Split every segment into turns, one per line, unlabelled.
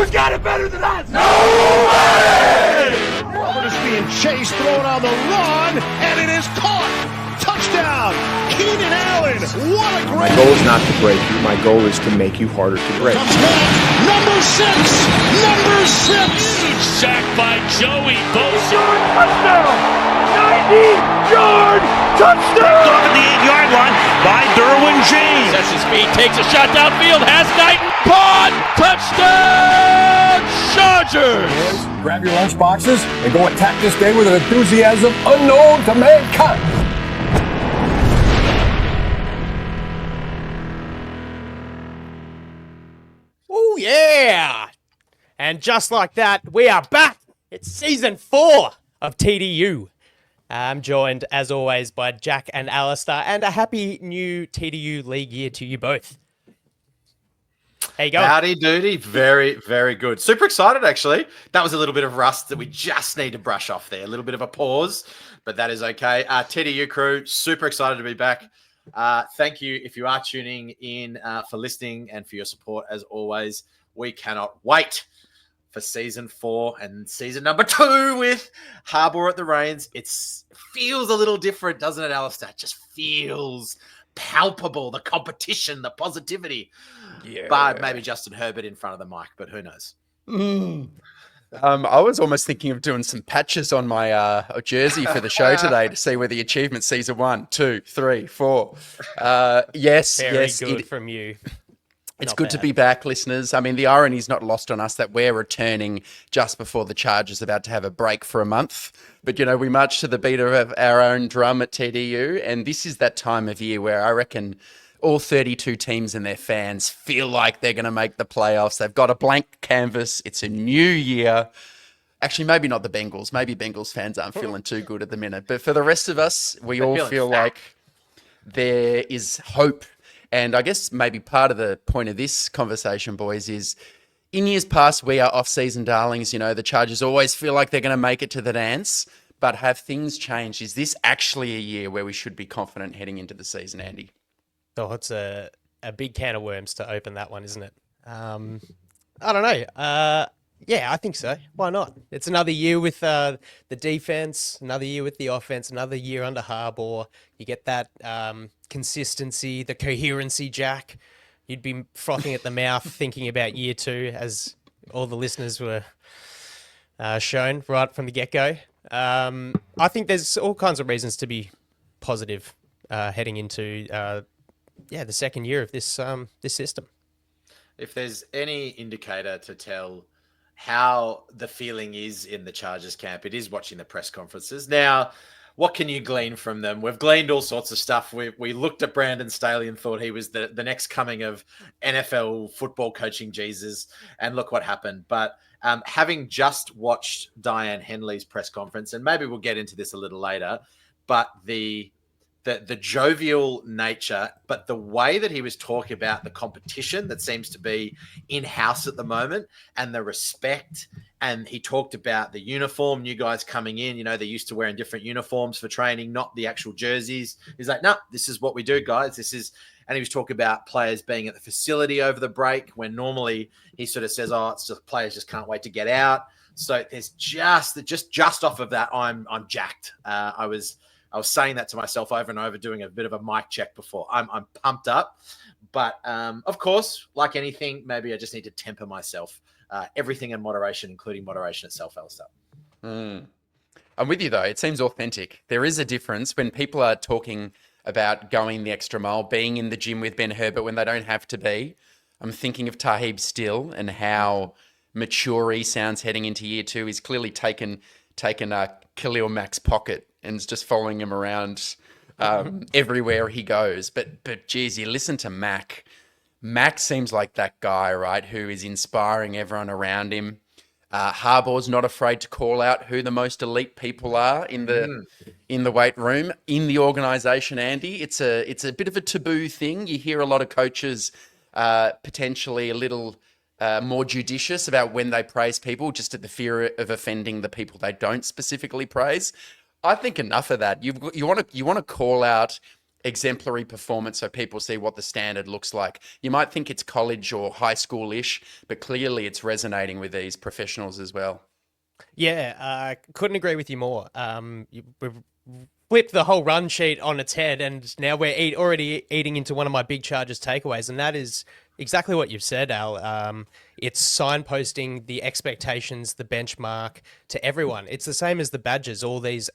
Who's got it better than us?
Nobody!
Robert is being chased, thrown on the run, and it is caught. Touchdown, Keenan Allen. What a great...
My goal is not to break you. My goal is to make you harder to break.
Number six.
Huge sack by Joey Bosa.
Touchdown! 90-yard touchdown!
Off at the 8-yard line by Derwin James.
Sets his feet, takes a shot downfield, has Knighton. Caught! Touchdown! Chargers!
Grab your lunch boxes and go attack this day with an enthusiasm unknown to mankind.
Oh, yeah. And just like that, we are back. It's season 4 of TDU. I'm joined, as always, by Jack and Alistair, and a happy new TDU league year to you both. How you going?
Howdy doody. Very, very good. Super excited, actually. That was a little bit of rust that we just need to brush off there. A little bit of a pause, but that is okay. TDU crew, super excited to be back. Thank you if you are tuning in for listening and for your support, as always. We cannot wait for season 4 and season number 2 with Harbaugh at the reins. It feels a little different, doesn't it, Alistair? It just feels palpable, the competition, the positivity. Yeah. But maybe Justin Herbert in front of the mic, but who knows?
I was almost thinking of doing some patches on my jersey for the show today to see where the achievement season 1, 2, 3, 4. Yes,
Very good from you.
It's
Not
good
bad.
to be back, listeners. I mean, the irony is not lost on us that we're returning just before the Chargers about to have a break for a month. But, you know, we march to the beat of our own drum at TDU, and this is that time of year where I reckon all 32 teams and their fans feel like they're going to make the playoffs. They've got a blank canvas. It's a new year. Actually, maybe not the Bengals. Maybe Bengals fans aren't feeling too good at the minute. But for the rest of us, we all feel like there is hope. And I guess maybe part of the point of this conversation, boys, is in years past, we are off-season darlings. You know, the Chargers always feel like they're going to make it to the dance. But have things changed? Is this actually a year where we should be confident heading into the season, Andy?
Oh, it's a big can of worms to open that one, isn't it? I don't know. Yeah, I think so. Why not? It's another year with the defense, another year with the offense, another year under Harbaugh. You get that consistency, the coherency, Jack. You'd be frothing at the mouth thinking about year 2, as all the listeners were shown right from the get-go. I think there's all kinds of reasons to be positive heading into the second year of this system.
If there's any indicator to tell how the feeling is in the Chargers camp, it is watching the press conferences. Now, what can you glean from them? We've gleaned all sorts of stuff. We looked at Brandon Staley and thought he was the next coming of NFL football coaching Jesus, and look what happened. But having just watched Diane Henley's press conference, and maybe we'll get into this a little later, but the jovial nature, but the way that he was talking about the competition that seems to be in-house at the moment, and the respect, and he talked about the uniform, new guys coming in, you know, they're used to wearing different uniforms for training, not the actual jerseys. He's like, no, this is what we do, guys. And he was talking about players being at the facility over the break, when normally he sort of says, oh, it's just players just can't wait to get out. So there's just off of that, I'm jacked. I was saying that to myself over and over, doing a bit of a mic check before. I'm pumped up. But, of course, like anything, maybe I just need to temper myself. Everything in moderation, including moderation itself, Alistair.
I'm with you, though. It seems authentic. There is a difference when people are talking about going the extra mile, being in the gym with Ben Herbert when they don't have to be. I'm thinking of Taheeb Still and how mature he sounds heading into year 2. He's clearly taken Khalil Mack's pocket and is just following him around everywhere he goes. But geez, you listen to Mac. Mac seems like that guy, right, who is inspiring everyone around him. Harbaugh's not afraid to call out who the most elite people are in the weight room, in the organization, Andy. It's a bit of a taboo thing. You hear a lot of coaches potentially a little more judicious about when they praise people, just at the fear of offending the people they don't specifically praise. I think enough of that. You want to call out exemplary performance so people see what the standard looks like. You might think it's college or high school-ish, but clearly it's resonating with these professionals as well.
Yeah, couldn't agree with you more. We've flipped the whole run sheet on its head, and now we're already eating into one of my big Chargers takeaways, and that is exactly what you've said, Al. It's signposting the expectations, the benchmark to everyone. It's the same as the badges, all these,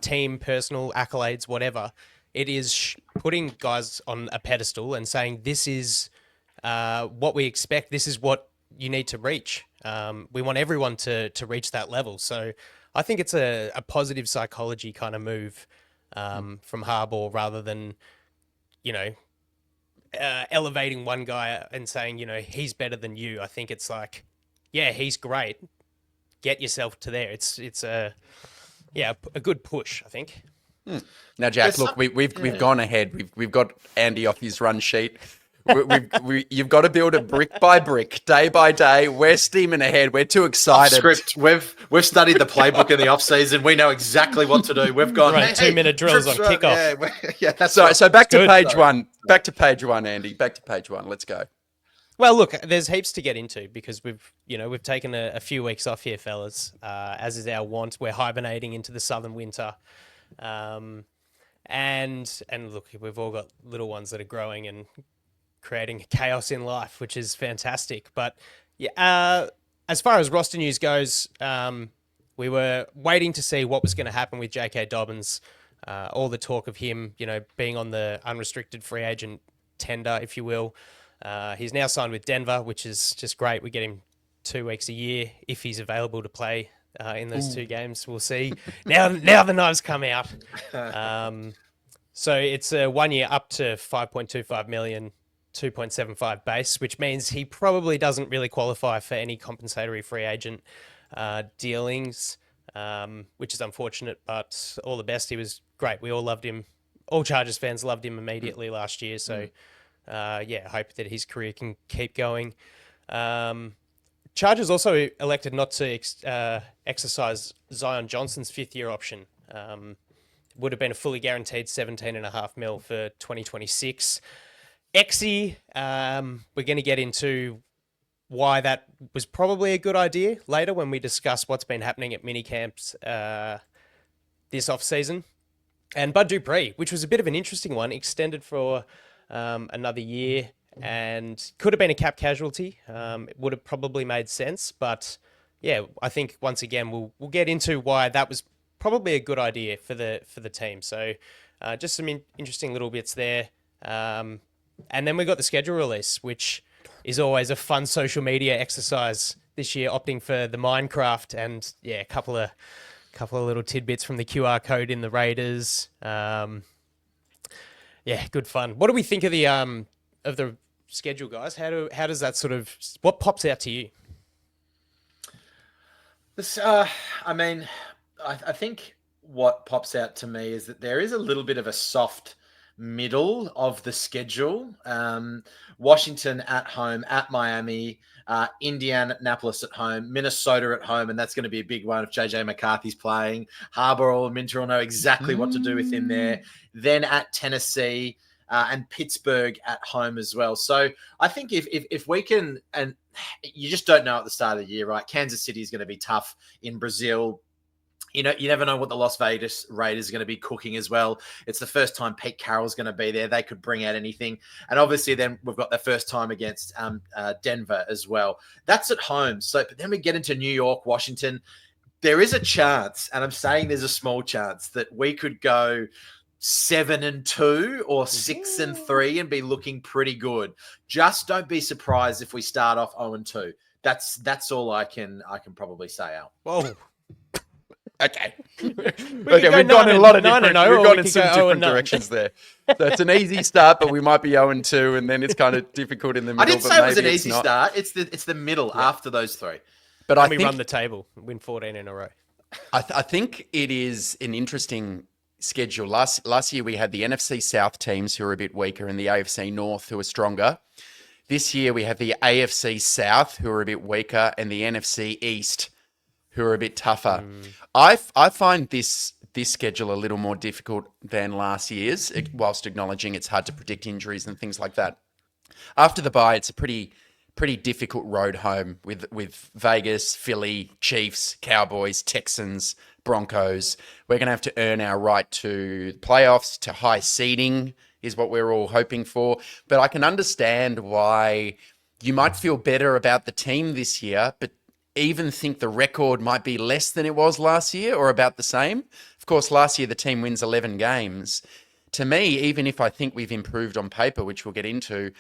team, personal accolades, whatever. It is putting guys on a pedestal and saying, this is what we expect. This is what you need to reach. We want everyone to reach that level. So I think it's a positive psychology kind of move from Harbaugh rather than, elevating one guy and saying, he's better than you. I think it's like, yeah, he's great. Get yourself to there. It's a good push, I think.
Now, Jack, look, we've gone ahead. We've got Andy off his run sheet. You've got to build it brick by brick, day by day. We're steaming ahead. We're too excited.
Script. We've studied the playbook in the off season. We know exactly what to do. We've gone
right,
2-minute
drills on kickoff.
Yeah, that's
so back to page one. Back to page one, Andy. Back to page one. Let's go.
Well, look, there's heaps to get into because we've taken a few weeks off here, fellas. As is our want, we're hibernating into the southern winter. And look, we've all got little ones that are growing and creating chaos in life, which is fantastic. But yeah, as far as roster news goes, we were waiting to see what was going to happen with J.K. Dobbins. All the talk of him, being on the unrestricted free agent tender, if you will. He's now signed with Denver, which is just great. We get him 2 weeks a year if he's available to play in those 2 games. We'll see. Now the knives come out. So it's a 1 year up to $5.25 million, 2.75 base, which means he probably doesn't really qualify for any compensatory free agent dealings, which is unfortunate, but all the best. He was great. We all loved him. All Chargers fans loved him immediately last year. So, I hope that his career can keep going. Chargers also elected not to exercise Zion Johnson's 5th-year option. Would have been a fully guaranteed $17.5 million for 2026. Exy, we're going to get into why that was probably a good idea later when we discuss what's been happening at minicamps this off-season. And Bud Dupree, which was a bit of an interesting one, extended for another year and could have been a cap casualty. It would have probably made sense. But, yeah, I think, once again, we'll get into why that was probably a good idea for the team. So just some interesting little bits there. And then we got the schedule release, which is always a fun social media exercise this year, opting for the Minecraft and, yeah, a couple of little tidbits from the QR code in the Raiders. Yeah, good fun. What do we think of the schedule, guys? How does that what pops out to you?
This, I think what pops out to me is that there is a little bit of a soft middle of the schedule. Washington at home, at Miami, Indianapolis at home, Minnesota at home, and that's going to be a big one if JJ McCarthy's playing. Harbaugh or Minter will know exactly what to do with him there. Then at Tennessee and Pittsburgh at home as well. So I think if we can, and you just don't know at the start of the year, right? Kansas City is going to be tough in Brazil. You never know what the Las Vegas Raiders are going to be cooking as well. It's the first time Pete Carroll's going to be there. They could bring out anything. And obviously then we've got the first time against Denver as well. That's at home. But then we get into New York, Washington. There is a chance, and I'm saying there's a small chance, that we could go 7-2 or 6-3 and be looking pretty good. Just don't be surprised if we start off 0-2. That's all I can probably say, Al.
Whoa.
Okay. We've gone in a lot of different. We've gone in some different directions there. So it's an easy start, but we might be 0-2, and then it's kind of difficult in the middle.
I didn't say it was an easy start. It's the middle after those 3.
But I think we run the table, win 14 in a row.
I think it is an interesting schedule. Last year we had the NFC South teams who are a bit weaker and the AFC North who are stronger. This year we have the AFC South who are a bit weaker and the NFC East who are a bit tougher. I find this this schedule a little more difficult than last year's, whilst acknowledging it's hard to predict injuries and things like that. After the bye, it's a pretty difficult road home with Vegas, Philly, Chiefs, Cowboys, Texans, Broncos. We're going to have to earn our right to playoffs, to high seeding is what we're all hoping for. But I can understand why you might feel better about the team this year, but even think the record might be less than it was last year or about the same. Of course, last year the team wins 11 games. To me, even if I think we've improved on paper, which we'll get into,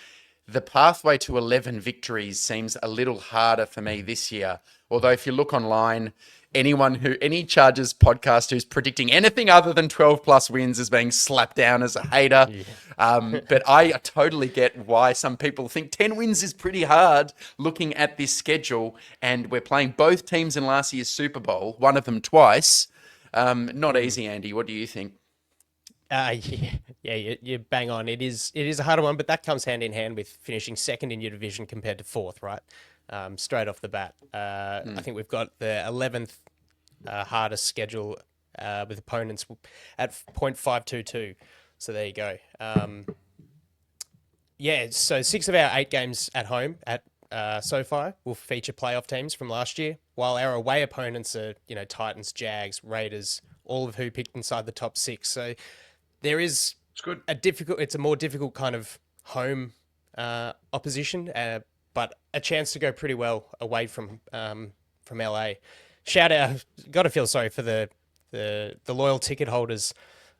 the pathway to 11 victories seems a little harder for me this year. Although if you look online, any Chargers podcast who's predicting anything other than 12 plus wins is being slapped down as a hater. Yeah. But I totally get why some people think 10 wins is pretty hard looking at this schedule. And we're playing both teams in last year's Super Bowl, one of them twice. Not easy, Andy. What do you think?
You bang on. It is a harder one, but that comes hand in hand with finishing second in your division compared to fourth, right? Straight off the bat. I think we've got the 11th hardest schedule with opponents at 0.522. So there you go. So 6 of our 8 games at home at SoFi will feature playoff teams from last year, while our away opponents are, Titans, Jags, Raiders, all of who picked inside the top 6. So there is it's a more difficult kind of home opposition, but a chance to go pretty well away from LA. Shout out, got to feel sorry for the loyal ticket holders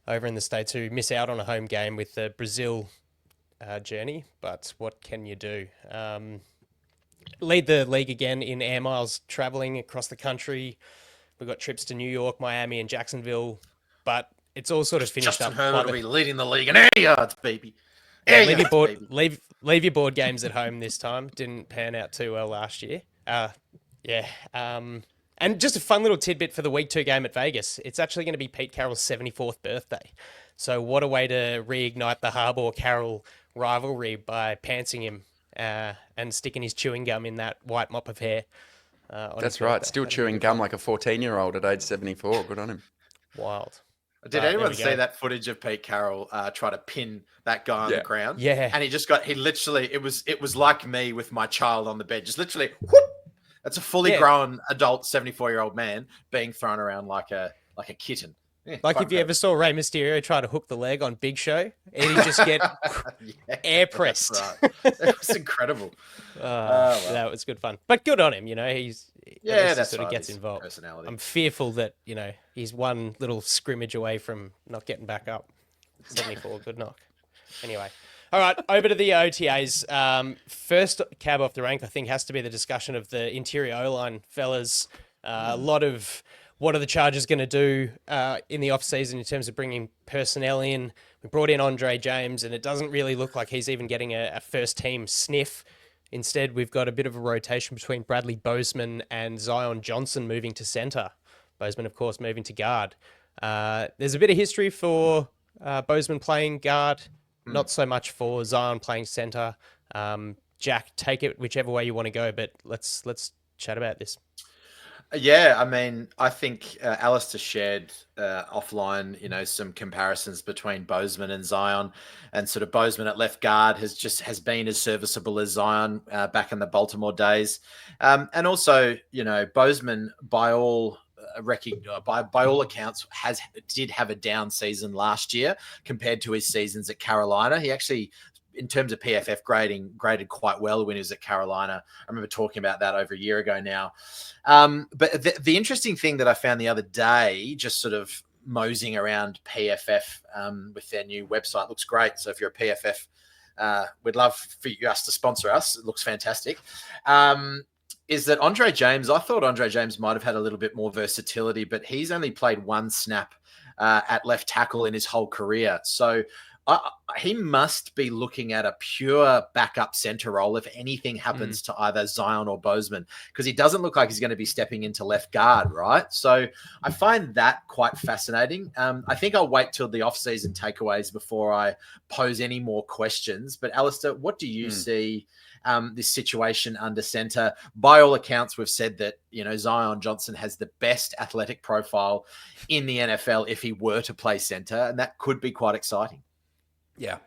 over in the States who miss out on a home game with the Brazil journey, but what can you do? Lead the league again in air miles traveling across the country. We've got trips to New York, Miami, and Jacksonville, but it's all sort of finished
Justin
up.
Herbert will be leading the league in air yards, baby.
Leave your board games at home this time. Didn't pan out too well last year. And just a fun little tidbit for the week 2 game at Vegas. It's actually going to be Pete Carroll's 74th birthday. So what a way to reignite the Harbaugh-Carroll rivalry by pantsing him and sticking his chewing gum in that white mop of hair.
That's right. Still chewing gum like a 14-year-old at age 74. Good on him.
Wild.
Did anyone see that footage of Pete Carroll try to pin that guy on the ground?
Yeah.
And it was like me with my child on the bed. Just literally, whoop! That's a fully grown adult 74-year-old man being thrown around like a kitten. Yeah,
like if you ever saw Rey Mysterio try to hook the leg on Big Show, and he just get air pressed.
Right. It was incredible.
That was good fun. But good on him, he's
that's
sort of gets involved.
Personality.
I'm fearful that, he's one little scrimmage away from not getting back up. 74, good knock. Anyway. All right, over to the OTAs. First cab off the rank, I think, has to be the discussion of the interior O-line, fellas. A lot of what are the Chargers going to do in the offseason in terms of bringing personnel in. We brought in Andre James, and it doesn't really look like he's even getting a first-team sniff. Instead, we've got a bit of a rotation between Bradley Bozeman and Zion Johnson moving to center. Bozeman, of course, moving to guard. There's a bit of history for Bozeman playing guard, not so much for Zion playing center. Jack, take it whichever way you want to go, but let's chat about this.
Yeah, I mean, I think Alistair shared offline, some comparisons between Bozeman and Zion, and sort of Bozeman at left guard has been as serviceable as Zion back in the Baltimore days, and also, Bozeman by all accounts did have a down season last year compared to his seasons at Carolina. He actually, in terms of PFF graded quite well when he was at Carolina. I remember talking about that over a year ago now. But the interesting thing that I found the other day, just sort of moseying around PFF with their new website, looks great. So if you're a PFF, we'd love for us to sponsor us. It looks fantastic. Is that Andre James? I thought Andre James might have had a little bit more versatility, but he's only played 1 snap at left tackle in his whole career. So he must be looking at a pure backup center role if anything happens to either Zion or Bozeman, because he doesn't look like he's going to be stepping into left guard, right? So I find that quite fascinating. I think I'll wait till the off-season takeaways before I pose any more questions. But Alistair, what do you see this situation under center. By all accounts, we've said that, Zion Johnson has the best athletic profile in the NFL if he were to play center, and that could be quite exciting.
Yeah.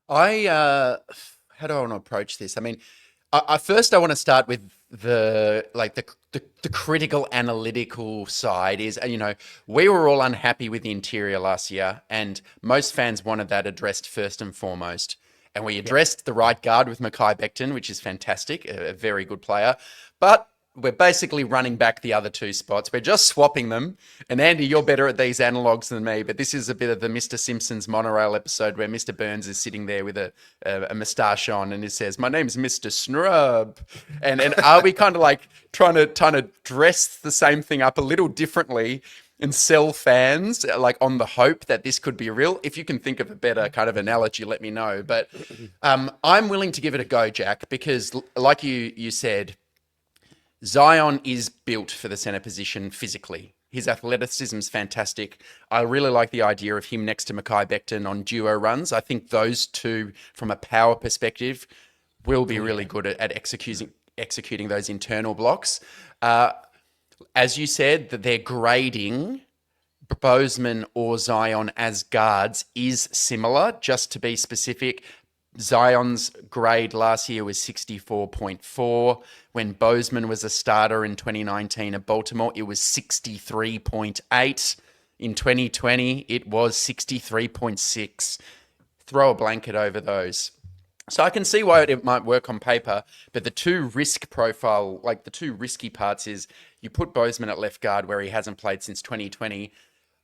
How do I want to approach this? I mean, I first want to start with the critical analytical side is, we were all unhappy with the interior last year, and most fans wanted that addressed first and foremost. And we addressed the right guard with Mekhi Becton, which is fantastic, a very good player. But we're basically running back the other two spots. We're just swapping them. And Andy, you're better at these analogs than me, but this is a bit of the Mr. Simpsons monorail episode where Mr. Burns is sitting there with a moustache on and he says, "My name's Mr. Snrub." And are we kind of like trying to dress the same thing up a little differently and sell fans like on the hope that this could be real? If you can think of a better kind of analogy, let me know. But I'm willing to give it a go, Jack, because like you said, Zion is built for the center position physically. His athleticism is fantastic. I really like the idea of him next to Mekhi Becton on duo runs. I think those two, from a power perspective, will be really good at executing those internal blocks. As you said, that they're grading Bozeman or Zion as guards is similar. Just to be specific, Zion's grade last year was 64.4. When Bozeman was a starter in 2019 at Baltimore, it was 63.8. In 2020, it was 63.6. Throw a blanket over those. So I can see why it might work on paper, but the two risk profile, like the two risky parts is you put Bozeman at left guard where he hasn't played since 2020.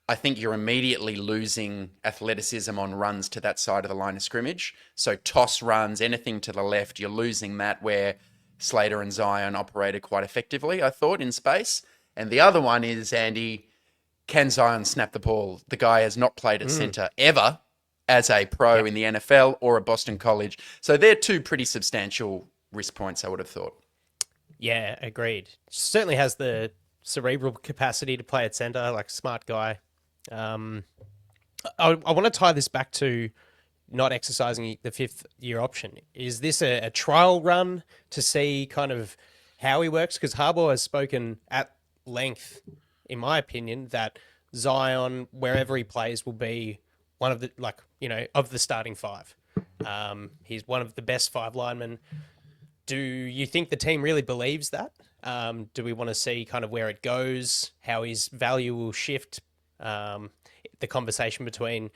I think you're immediately losing athleticism on runs to that side of the line of scrimmage. So toss runs, anything to the left, you're losing that where Slater and Zion operated quite effectively, I thought, in space. And the other one is, Andy, can Zion snap the ball? The guy has not played at center ever as a pro in the NFL or a Boston college. So they're two pretty substantial risk points, I would have thought.
Yeah, agreed. Certainly has the cerebral capacity to play at center, like a smart guy. I want to tie this back to not exercising the fifth-year option. Is this a trial run to see kind of how he works? Because Harbaugh has spoken at length, in my opinion, that Zion, wherever he plays, will be one of the, of the starting five. He's one of the best five linemen. Do you think the team really believes that? Do we want to see kind of where it goes, how his value will shift, the conversation between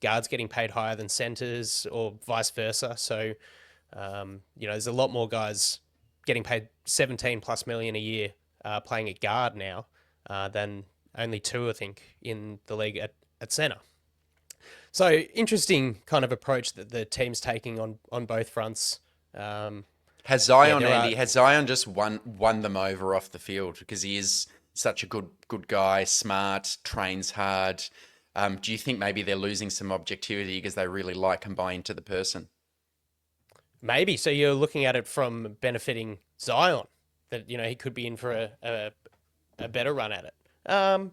guards getting paid higher than centers or vice versa? So, there's a lot more guys getting paid 17 plus million a year playing at guard now than only two, I think, in the league at center. So interesting kind of approach that the team's taking on both fronts.
Has Zion just won them over off the field because he is such a good guy, smart, trains hard? Do you think maybe they're losing some objectivity because they really like and buy into the person?
Maybe. So you're looking at it from benefiting Zion, that he could be in for a better run at it.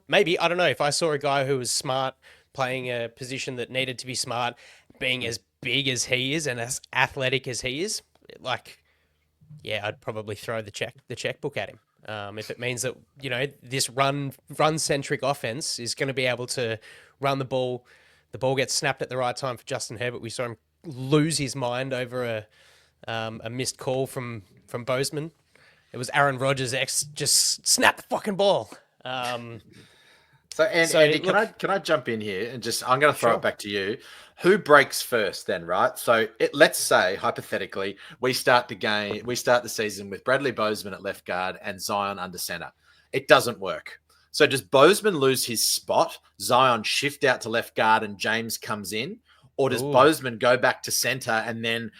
Maybe, I don't know. If I saw a guy who was smart, playing a position that needed to be smart, being as big as he is and as athletic as he is, I'd probably throw the checkbook at him. If it means that, this run-centric offense is going to be able to run the ball gets snapped at the right time for Justin Herbert. We saw him lose his mind over a missed call from Bozeman. It was Aaron Rodgers' just snap the fucking ball.
Andy, can I jump in here and I'm going to throw it back to you. Who breaks first then, right? So let's say, hypothetically, we start the season with Bradley Bozeman at left guard and Zion under center. It doesn't work. So does Bozeman lose his spot, Zion shift out to left guard and James comes in? Or does Bozeman go back to center and then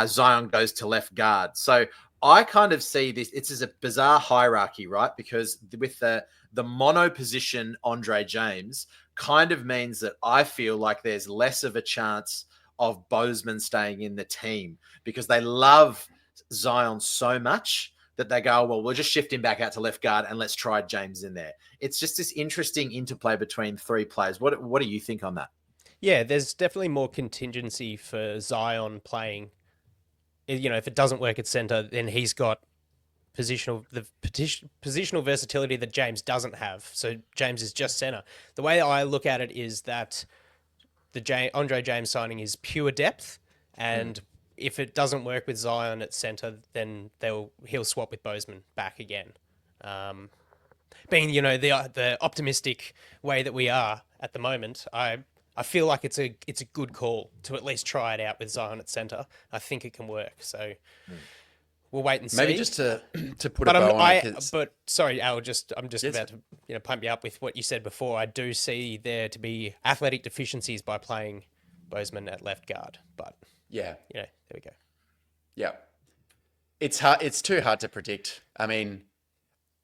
Zion goes to left guard? So I kind of see this, it's a bizarre hierarchy, right? Because with the mono position Andre James kind of means that I feel like there's less of a chance of Bozeman staying in the team because they love Zion so much that they go, well, we'll just shift him back out to left guard and let's try James in there. It's just this interesting interplay between three players. What do you think on that?
Yeah, there's definitely more contingency for Zion playing if it doesn't work at centre, then he's got positional versatility that James doesn't have. So James is just centre. The way I look at it is that the Andre James signing is pure depth, and if it doesn't work with Zion at centre, then he'll swap with Bozeman back again. Being the optimistic way that we are at the moment, I feel like it's a good call to at least try it out with Zion at centre. I think it can work. So we'll wait and see.
Maybe just to put a bow on it.
But sorry, Al, I'm just about to pump you up with what you said before. I do see there to be athletic deficiencies by playing Bozeman at left guard. But there we go.
Yeah, it's hard. It's too hard to predict. I mean,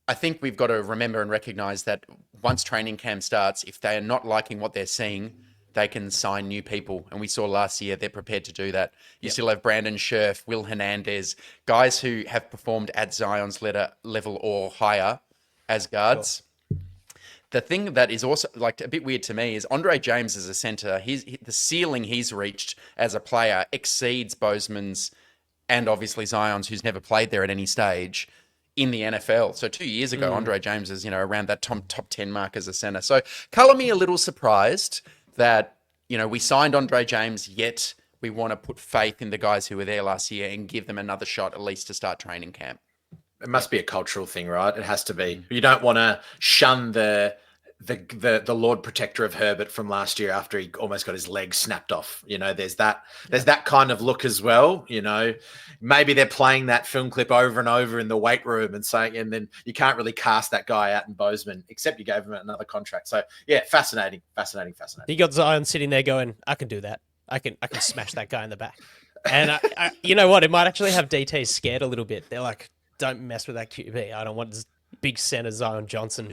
I think we've got to remember and recognise that once training camp starts, if they are not liking what they're seeing, they can sign new people. And we saw last year they're prepared to do that. You still have Brandon Scherf, Will Hernandez, guys who have performed at Zion's level or higher as guards. Sure. The thing that is also like a bit weird to me is Andre James as a centre, the ceiling he's reached as a player exceeds Bozeman's and obviously Zion's, who's never played there at any stage in the NFL. So 2 years ago, Andre James is, around that top 10 mark as a centre. So colour me a little surprised that, we signed Andre James, yet we want to put faith in the guys who were there last year and give them another shot, at least to start training camp.
It must be a cultural thing, right? It has to be. You don't want to shun the Lord Protector of Herbert from last year after he almost got his leg snapped off. There's that kind of look as well. Maybe they're playing that film clip over and over in the weight room and then you can't really cast that guy out in Bozeman, except you gave him another contract. So yeah, fascinating.
You got Zion sitting there going, I can do that. I can smash that guy in the back. And you know what? It might actually have DT scared a little bit. They're like, don't mess with that QB. I don't want this big center Zion Johnson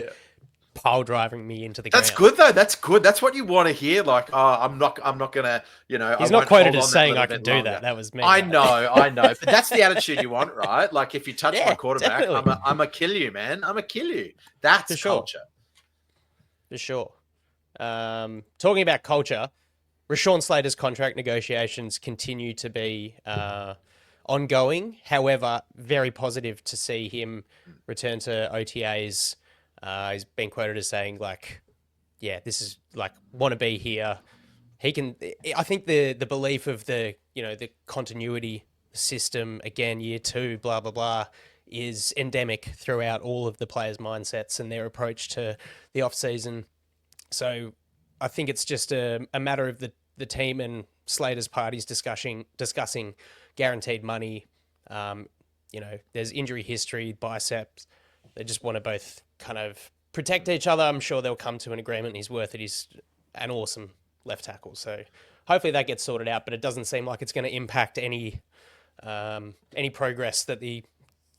pile driving me into the ground.
That's good though. That's good. That's what you want to hear. Like, I'm not gonna,
He's not quoted as saying I can do that. That was me.
I know. But that's the attitude you want, right? Like if you touch my quarterback, definitely. I'm a kill you, man. I'm a kill you. That's for culture.
For sure. Talking about culture, Rashawn Slater's contract negotiations continue to be ongoing. However, very positive to see him return to OTAs. He's been quoted as saying, this is want to be here. He can. I think the belief of the continuity system again, year 2, blah blah blah, is endemic throughout all of the players' mindsets and their approach to the off season. So I think it's just a matter of the team and Slater's parties discussing guaranteed money. There's injury history, biceps. They just want to both kind of protect each other. I'm sure they'll come to an agreement. He's worth it. He's an awesome left tackle. So hopefully that gets sorted out, but it doesn't seem like it's going to impact any progress that the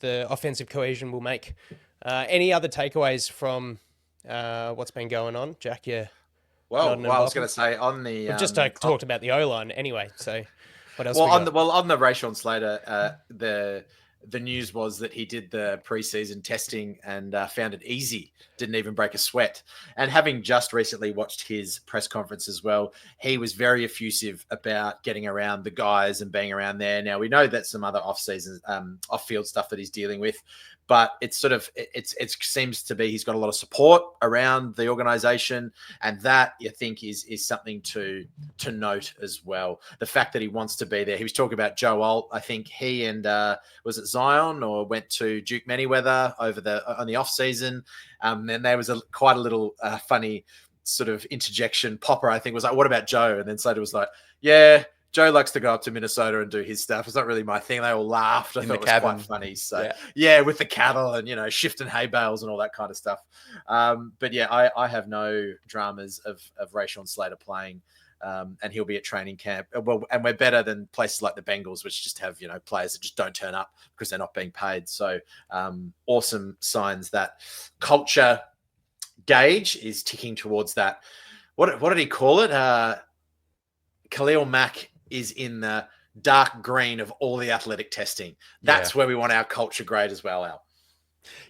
offensive cohesion will make. Any other takeaways from what's been going on, Jack? Yeah.
Well, I was going to say on the
we've just talked about the O-line anyway. So what else?
On the Rashawn Slater, the news was that he did the preseason testing and found it easy. Didn't even break a sweat. And having just recently watched his press conference as well, he was very effusive about getting around the guys and being around there. Now we know that some other off-field stuff that he's dealing with, but it's sort of it seems to be he's got a lot of support around the organization, and that I think is something to note as well. The fact that he wants to be there. He was talking about Joe Alt. I think he and was it Zion or went to Duke Manyweather on the off season. Then there was quite a little funny sort of interjection. Popper, I think, was like, "What about Joe?" And then Slater was like, "Yeah, Joe likes to go up to Minnesota and do his stuff. It's not really my thing." They all laughed. I thought it was quite funny. So yeah, with the cattle and shifting hay bales and all that kind of stuff. But yeah, I have no dramas of Rashawn Slater playing. And he'll be at training camp. Well, and we're better than places like the Bengals, which just have players that just don't turn up because they're not being paid. So awesome signs that culture gauge is ticking towards that. What did he call it? Khalil Mack is in the dark green of all the athletic testing. That's where we want our culture grade as well, Al.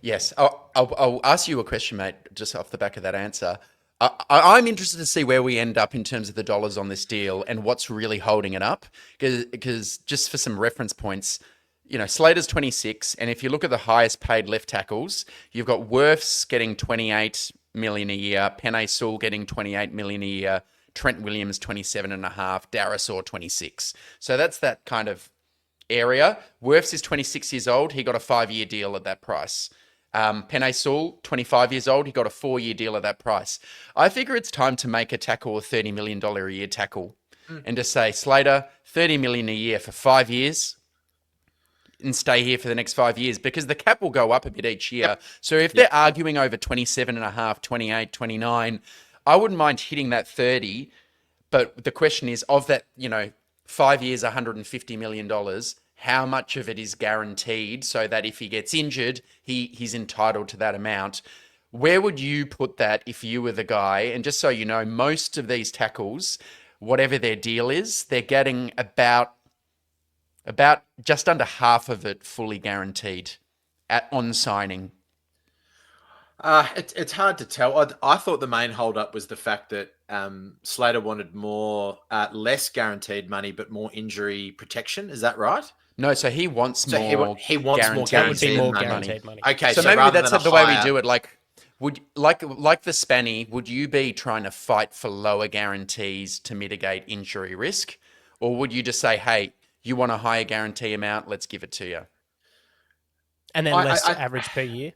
Yes, I'll ask you a question, mate. Just off the back of that answer. I'm interested to see where we end up in terms of the dollars on this deal and what's really holding it up. Because just for some reference points, Slater's 26, and if you look at the highest paid left tackles, you've got Wirfs getting 28 million a year, Penei Sewell getting 28 million a year, Trent Williams 27.5, Darasaur 26. So that's that kind of area. Wirfs is 26 years old. He got a 5-year deal at that price. Penei Sewell, 25 years old. He got a 4-year deal at that price. I figure it's time to make a tackle a $30 million a year tackle and to say, Slater, $30 million a year for 5 years and stay here for the next 5 years, because the cap will go up a bit each year. Yep. So if they're arguing over 27.5, 28, 29, I wouldn't mind hitting that 30. But the question is, of that, 5 years, $150 million, how much of it is guaranteed so that if he gets injured, he's entitled to that amount? Where would you put that if you were the guy? And just so you know, most of these tackles, whatever their deal is, they're getting about just under half of it fully guaranteed on signing.
It's hard to tell. I thought the main holdup was the fact that Slater wanted less guaranteed money, but more injury protection. Is that right?
No, so he wants more.
He wants
guaranteed
more
guaranteed money.
Okay,
so maybe that's the way we do it. Like the Spanny, would you be trying to fight for lower guarantees to mitigate injury risk, or would you just say, hey, you want a higher guarantee amount, let's give it to you,
and then less average per year?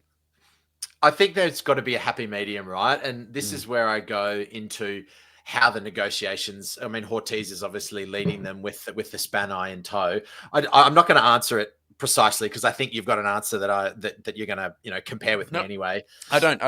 I think there's got to be a happy medium, right? And this is where I go into how the negotiations. I mean, Ortiz is obviously leading them with the Spanai in tow. I'm not going to answer it precisely because I think you've got an answer that you're going to compare with me anyway.
I don't.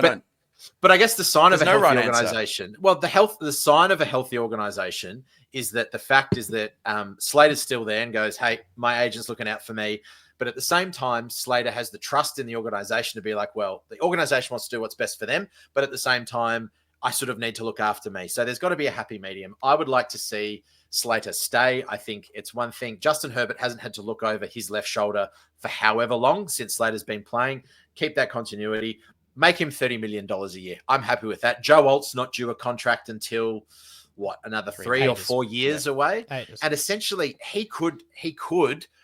But I guess the sign of a healthy
right
organization.
Answer.
Well, the sign of a healthy organization is that the fact is that Slater's still there and goes, hey, my agent's looking out for me. But at the same time, Slater has the trust in the organization to be like, well, the organization wants to do what's best for them. But at the same time, I sort of need to look after me. So there's got to be a happy medium. I would like to see Slater stay. I think it's one thing. Justin Herbert hasn't had to look over his left shoulder for however long since Slater's been playing. Keep that continuity. Make him $30 million a year. I'm happy with that. Joe Alt's not due a contract until another 3 or 4 years away. And essentially he could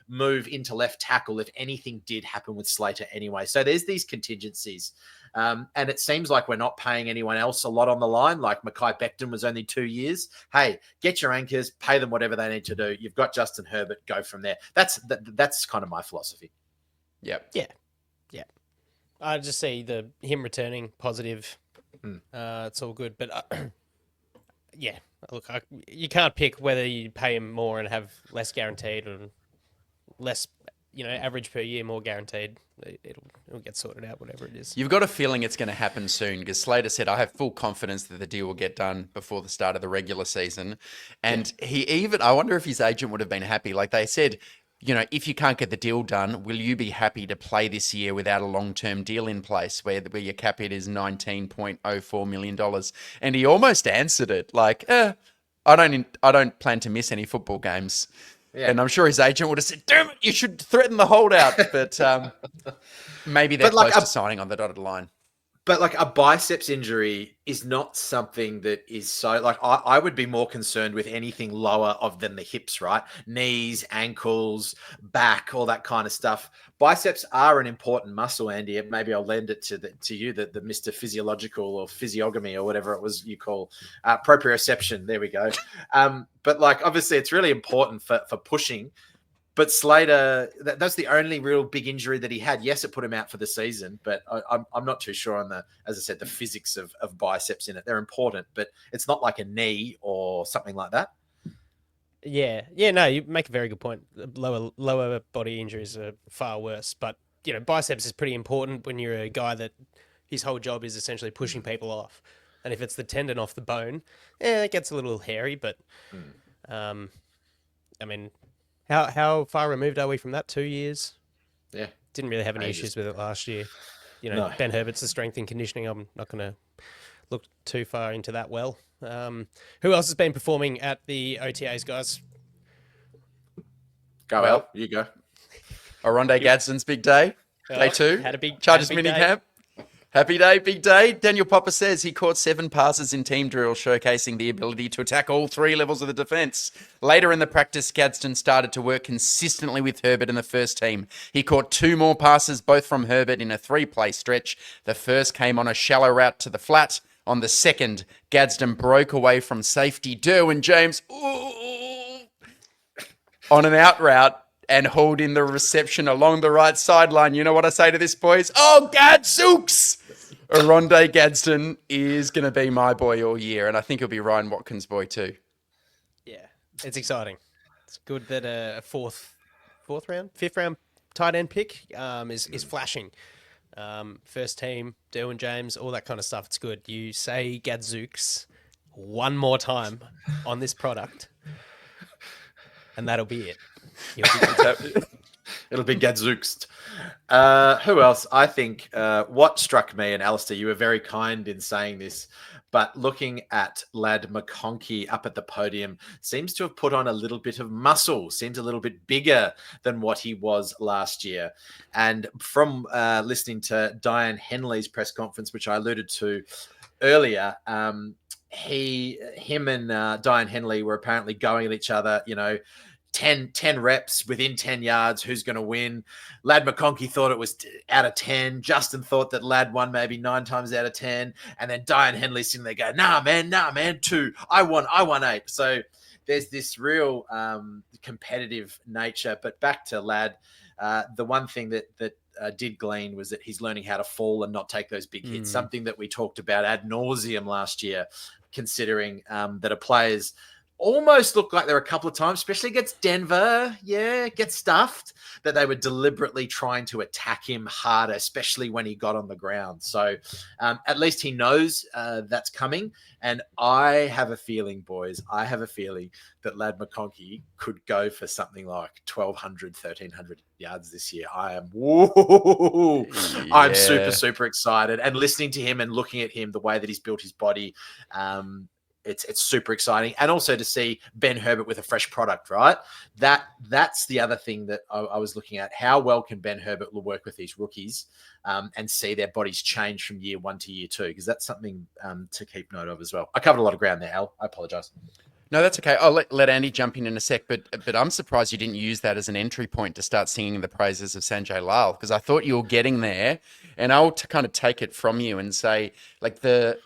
move into left tackle if anything did happen with Slater anyway. So there's these contingencies. And it seems like we're not paying anyone else a lot on the line. Like Mekhi Becton was only 2 years. Hey, get your anchors, pay them whatever they need to do. You've got Justin Herbert, go from there. That's kind of my philosophy.
Yep.
Yeah. I just see him returning positive. It's all good. But look, you can't pick whether you pay him more and have less guaranteed or less, average per year, more guaranteed. It'll get sorted out, whatever it is.
You've got a feeling it's going to happen soon because Slater said, I have full confidence that the deal will get done before the start of the regular season. And I wonder if his agent would have been happy. Like they said, if you can't get the deal done, will you be happy to play this year without a long-term deal in place where your cap hit is $19.04 million? And he almost answered it like, I don't plan to miss any football games. Yeah. And I'm sure his agent would have said, damn it, you should threaten the holdout. But maybe they're close to signing on the dotted line.
But like a biceps injury is not something that is so like I would be more concerned with anything lower than the hips, right? Knees, ankles, back, all that kind of stuff. Biceps are an important muscle, Andy. Maybe I'll lend it to you, the Mr. Physiological or physiognomy or whatever it was you call proprioception. There we go. But like obviously it's really important for pushing. But Slater, that's the only real big injury that he had. Yes, it put him out for the season, but I'm not too sure on as I said, the physics of biceps in it. They're important, but it's not like a knee or something like that.
Yeah. No, you make a very good point. Lower body injuries are far worse, but biceps is pretty important when you're a guy that his whole job is essentially pushing people off. And if it's the tendon off the bone, it gets a little hairy, but I mean, How far removed are we from that? 2 years?
Yeah.
Didn't really have any issues with it last year. No. Ben Herbert's the strength and conditioning. I'm not going to look too far into that well. Who else has been performing at the OTAs, guys?
Al, you go.
Oronde Gadsden's big day. Day 2.
Had a big
Chargers
big
minicamp. Happy day, big day. Daniel Popper says he caught 7 passes in team drill, showcasing the ability to attack all 3 levels of the defence. Later in the practice, Gadsden started to work consistently with Herbert in the first team. He caught 2 more passes, both from Herbert, in a 3-play stretch. The first came on a shallow route to the flat. On the second, Gadsden broke away from safety Derwin James on an out route and hauled in the reception along the right sideline. You know what I say to this, boys? Oh, Gadzooks! Aronde Gadsden is going to be my boy all year, and I think he'll be Ryan Watkins' boy too.
Yeah, it's exciting. It's good that a fifth round tight end pick is flashing. First team, Derwin James, all that kind of stuff. It's good. You say Gadzooks one more time on this product, and that'll be it.
It'll be Gadzooks. Who else? I think what struck me, and Alistair, you were very kind in saying this, but looking at Lad McConkey up at the podium, seems to have put on a little bit of muscle, seems a little bit bigger than what he was last year. And from listening to Diane Henley's press conference, which I alluded to earlier, him and Diane Henley were apparently going at each other, 10 reps within 10 yards, who's going to win. Lad McConkey thought it was out of 10. Justin thought that Lad won maybe 9 times out of 10. And then Diane Henley sitting there going, nah, man, 2. I won 8. So there's this real competitive nature. But back to Lad, the one thing that did glean was that he's learning how to fall and not take those big hits, something that we talked about ad nauseum last year, considering that a player's almost looked like there were a couple of times, especially against Denver, get stuffed, that they were deliberately trying to attack him harder, especially when he got on the ground. So at least he knows that's coming. And I have a feeling, boys, that Lad McConkey could go for something like 1,200, 1,300 yards this year. I'm super, super excited. And listening to him and looking at him, the way that he's built his body, it's super exciting. And also to see Ben Herbert with a fresh product, right? That's the other thing that I was looking at. How well can Ben Herbert work with these rookies and see their bodies change from year 1 to year 2? Because that's something to keep note of as well. I covered a lot of ground there, Al. I apologize.
No, that's okay. I'll let Andy jump in a sec, but I'm surprised you didn't use that as an entry point to start singing the praises of Sanjay Lal, because I thought you were getting there, and I'll kind of take it from you and say, like, the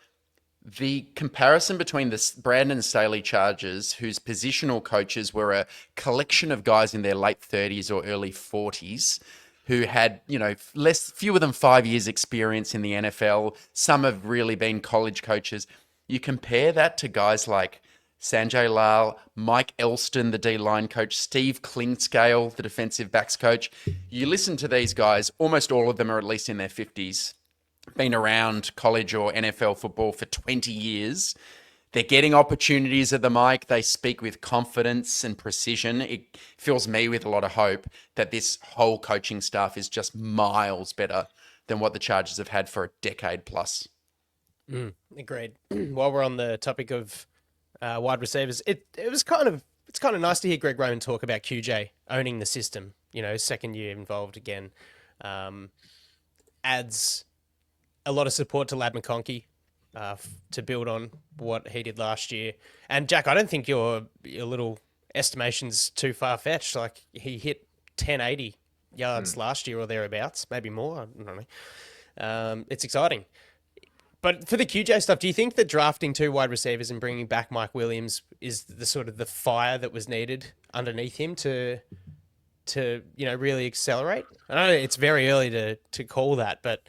comparison between the Brandon Staley Chargers, whose positional coaches were a collection of guys in their late 30s or early 40s, who had, fewer than 5 years experience in the NFL. Some have really been college coaches. You compare that to guys like Sanjay Lal, Mike Elston, the D-line coach, Steve Klingscale, the defensive backs coach. You listen to these guys, almost all of them are at least in their 50s. Been around college or NFL football for 20 years. They're getting opportunities at the mic. They speak with confidence and precision. It fills me with a lot of hope that this whole coaching staff is just miles better than what the Chargers have had for a decade plus.
Agreed. While we're on the topic of wide receivers, it's kind of nice to hear Greg Roman talk about QJ owning the system. Second year involved again, adds a lot of support to Lad McConkey to build on what he did last year. And Jack, I don't think your little estimation's too far-fetched. Like, he hit 1080 yards last year or thereabouts, maybe more. I don't know. It's exciting. But for the QJ stuff, do you think that drafting 2 wide receivers and bringing back Mike Williams is the sort of the fire that was needed underneath him to really accelerate? I know it's very early to call that, but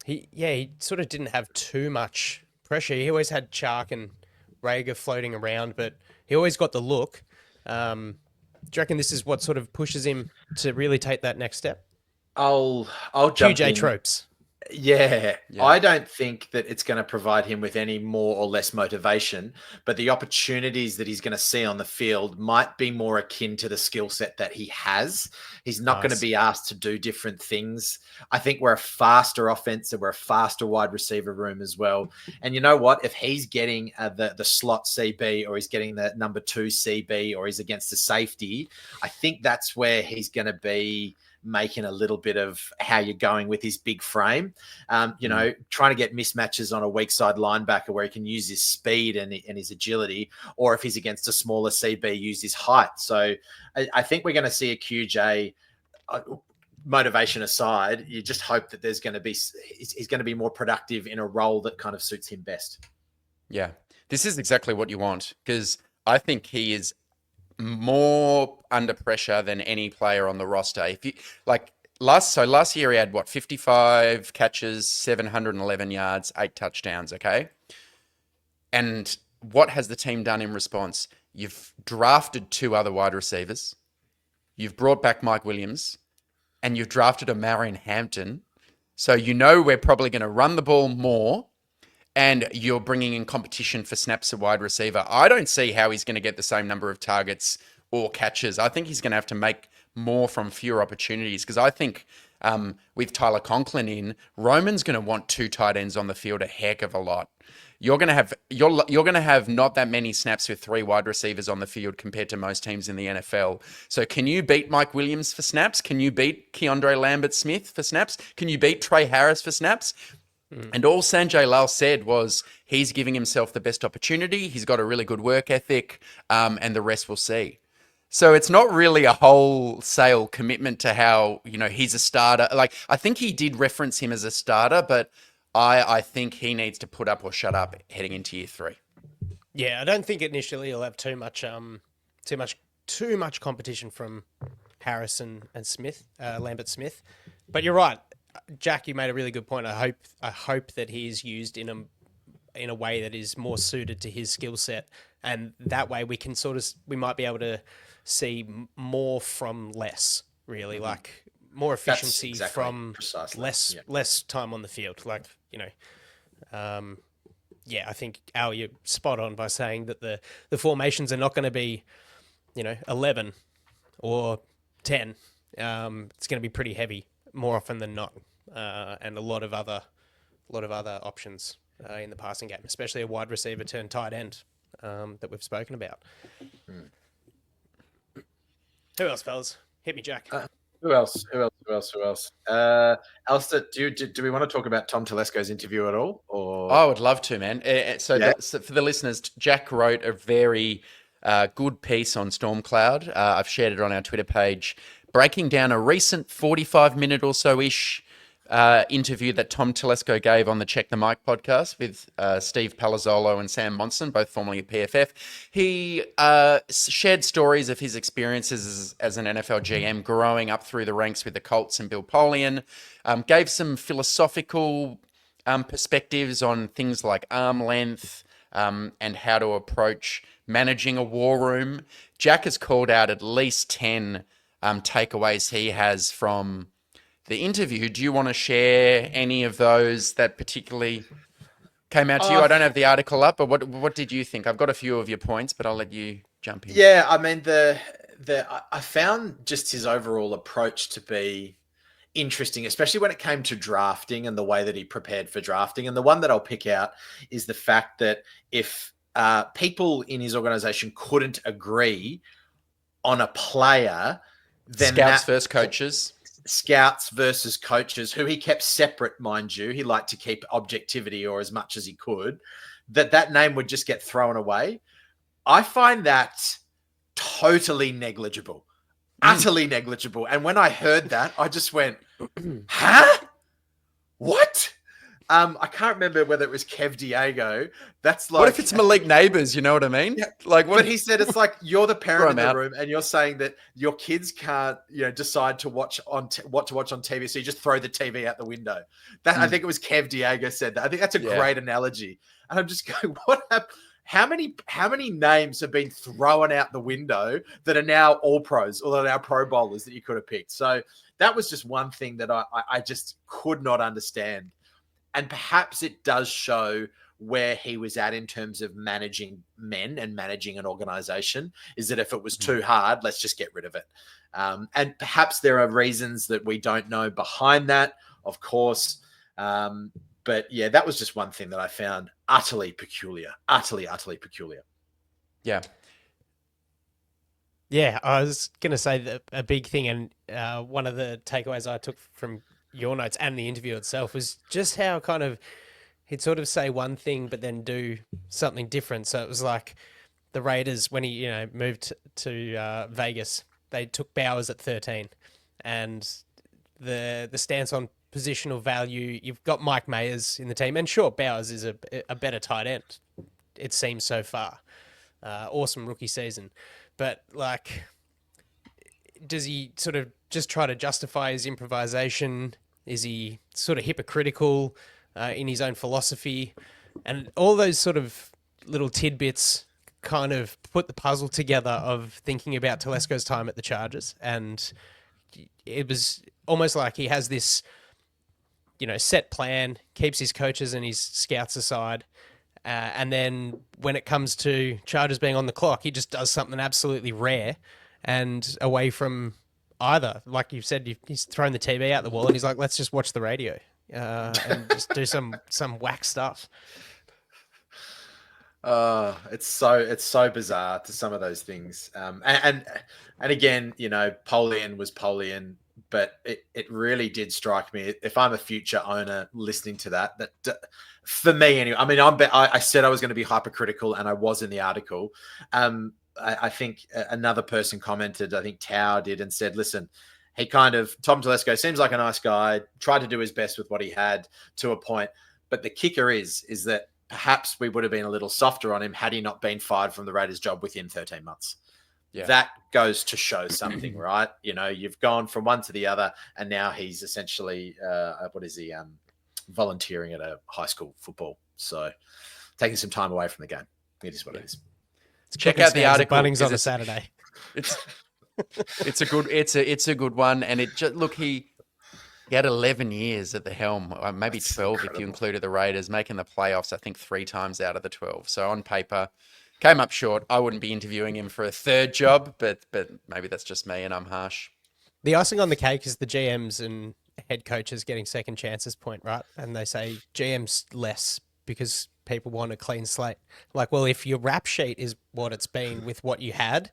he sort of didn't have too much pressure. He always had Chark and Rager floating around, but he always got the look. Do you reckon this is what sort of pushes him to really take that next step?
I'll jump
QJ
in.
tropes.
Yeah, I don't think that it's going to provide him with any more or less motivation, but the opportunities that he's going to see on the field might be more akin to the skill set that he has. He's not going to be asked to do different things. I think we're a faster offense and we're a faster wide receiver room as well. And you know what? If he's getting the slot CB, or he's getting the number 2 CB, or he's against the safety, I think that's where he's going to be making a little bit of how you're going with his big frame. Trying to get mismatches on a weak side linebacker where he can use his speed and his agility, or if he's against a smaller CB, use his height. So I think we're going to see a QJ. Motivation aside, you just hope that he's going to be more productive in a role that kind of suits him best.
Yeah, this is exactly what you want, because I think he is more under pressure than any player on the roster. If you last year he had 55 catches, 711 yards, 8 touchdowns. Okay, and what has the team done in response? You've drafted 2 other wide receivers, you've brought back Mike Williams, and you've drafted a Marion Hampton. So we're probably going to run the ball more, and you're bringing in competition for snaps at wide receiver. I don't see how he's going to get the same number of targets or catches. I think he's going to have to make more from fewer opportunities, because I think with Tyler Conklin in, Roman's going to want 2 tight ends on the field a heck of a lot. You're going to have not that many snaps with 3 wide receivers on the field compared to most teams in the NFL. So can you beat Mike Williams for snaps? Can you beat Keandre Lambert-Smith for snaps? Can you beat Trey Harris for snaps? And all Sanjay Lal said was he's giving himself the best opportunity. He's got a really good work ethic, and the rest we'll see. So it's not really a wholesale commitment to how, he's a starter. Like, I think he did reference him as a starter, but I think he needs to put up or shut up heading into year 3.
Yeah, I don't think initially he'll have too much competition from Harrison and Smith, Lambert Smith. But you're right, Jack. You made a really good point. I hope that he is used in a way that is more suited to his skill set, and that way we might be able to see more from less. Really, like more efficiency from less time on the field. Like, I think Al, you're spot on by saying that the formations are not going to be, 11 or 10. It's going to be pretty heavy more often than not, and a lot of other options in the passing game, especially a wide receiver turned tight end that we've spoken about. Who else, fellas? Hit me, Jack.
Who else? Alistair, do we want to talk about Tom Telesco's interview at all? Or
I would love to, man. So for the listeners, Jack wrote a very good piece on Stormcloud. I've shared it on our Twitter page, breaking down a recent 45-minute or so-ish interview that Tom Telesco gave on the Check the Mic podcast with Steve Palazzolo and Sam Monson, both formerly at PFF. He shared stories of his experiences as an NFL GM, growing up through the ranks with the Colts and Bill Polian, gave some philosophical perspectives on things like arm length and how to approach managing a war room. Jack has called out at least 10 takeaways he has from the interview. Do you want to share any of those that particularly came out to you? I don't have the article up, but what did you think? I've got a few of your points, but I'll let you jump in.
Yeah, I mean, I found just his overall approach to be interesting, especially when it came to drafting and the way that he prepared for drafting. And the one that I'll pick out is the fact that if people in his organization couldn't agree on a player, then scouts versus coaches, who he kept separate, mind you. He liked to keep objectivity, or as much as he could, that name would just get thrown away. I find that totally negligible, utterly negligible. And when I heard that, I just went, huh? What? I can't remember whether it was Kev Diego. That's like,
what if it's Malik Neighbors? You know what I mean?
Yeah,
like, what?
But he said it's like you're the parent in the room, and you're saying that your kids can't, decide to watch what to watch on TV, so you just throw the TV out the window. I think it was Kev Diego said that. I think that's a great analogy. And I'm just going, what happened? How many names have been thrown out the window that are now all pros, or that are now pro bowlers that you could have picked? So that was just one thing that I just could not understand. And perhaps it does show where he was at in terms of managing men and managing an organization, is that if it was too hard, let's just get rid of it. And perhaps there are reasons that we don't know behind that, of course. But yeah, that was just one thing that I found utterly peculiar. Utterly peculiar.
Yeah.
Yeah, I was going to say that a big thing, and one of the takeaways I took from your notes and the interview itself was just how kind of he'd sort of say one thing but then do something different. So it was like the Raiders when he moved to Vegas, they took Bowers at 13, and the stance on positional value. You've got Mike Mayers in the team, and sure, Bowers is a better tight end. It seems so far. Awesome rookie season. But, like, does he sort of just try to justify his improvisation? Is he sort of hypocritical in his own philosophy? And all those sort of little tidbits kind of put the puzzle together of thinking about Telesco's time at the Chargers. And it was almost like he has this, set plan, keeps his coaches and his scouts aside. And then when it comes to Chargers being on the clock, he just does something absolutely rare and away from either. Like you've said, he's thrown the TV out the wall and he's like, let's just watch the radio and just do some whack stuff.
It's so bizarre to some of those things. And again, Polian was Polian, but it really did strike me. If I'm a future owner listening to that for me anyway, I mean, I said I was going to be hypercritical and I was in the article. I think another person commented, I think Tao did, and said, listen, Tom Telesco seems like a nice guy, tried to do his best with what he had to a point. But the kicker is that perhaps we would have been a little softer on him had he not been fired from the Raiders job within 13 months. Yeah. That goes to show something, right? You've gone from one to the other, and now he's essentially, volunteering at a high school football. So taking some time away from the game. It is what it is.
Check out the article.
Bunnings on a Saturday.
It's a good one. And he had 11 years at the helm, maybe 12 if you included the Raiders, making the playoffs, I think 3 times out of the 12. So on paper, came up short. I wouldn't be interviewing him for a third job, but maybe that's just me and I'm harsh.
The icing on the cake is the GMs and head coaches getting second chances point, right? And they say GMs less because people want a clean slate. Like, well, if your rap sheet is what it's been with what you had,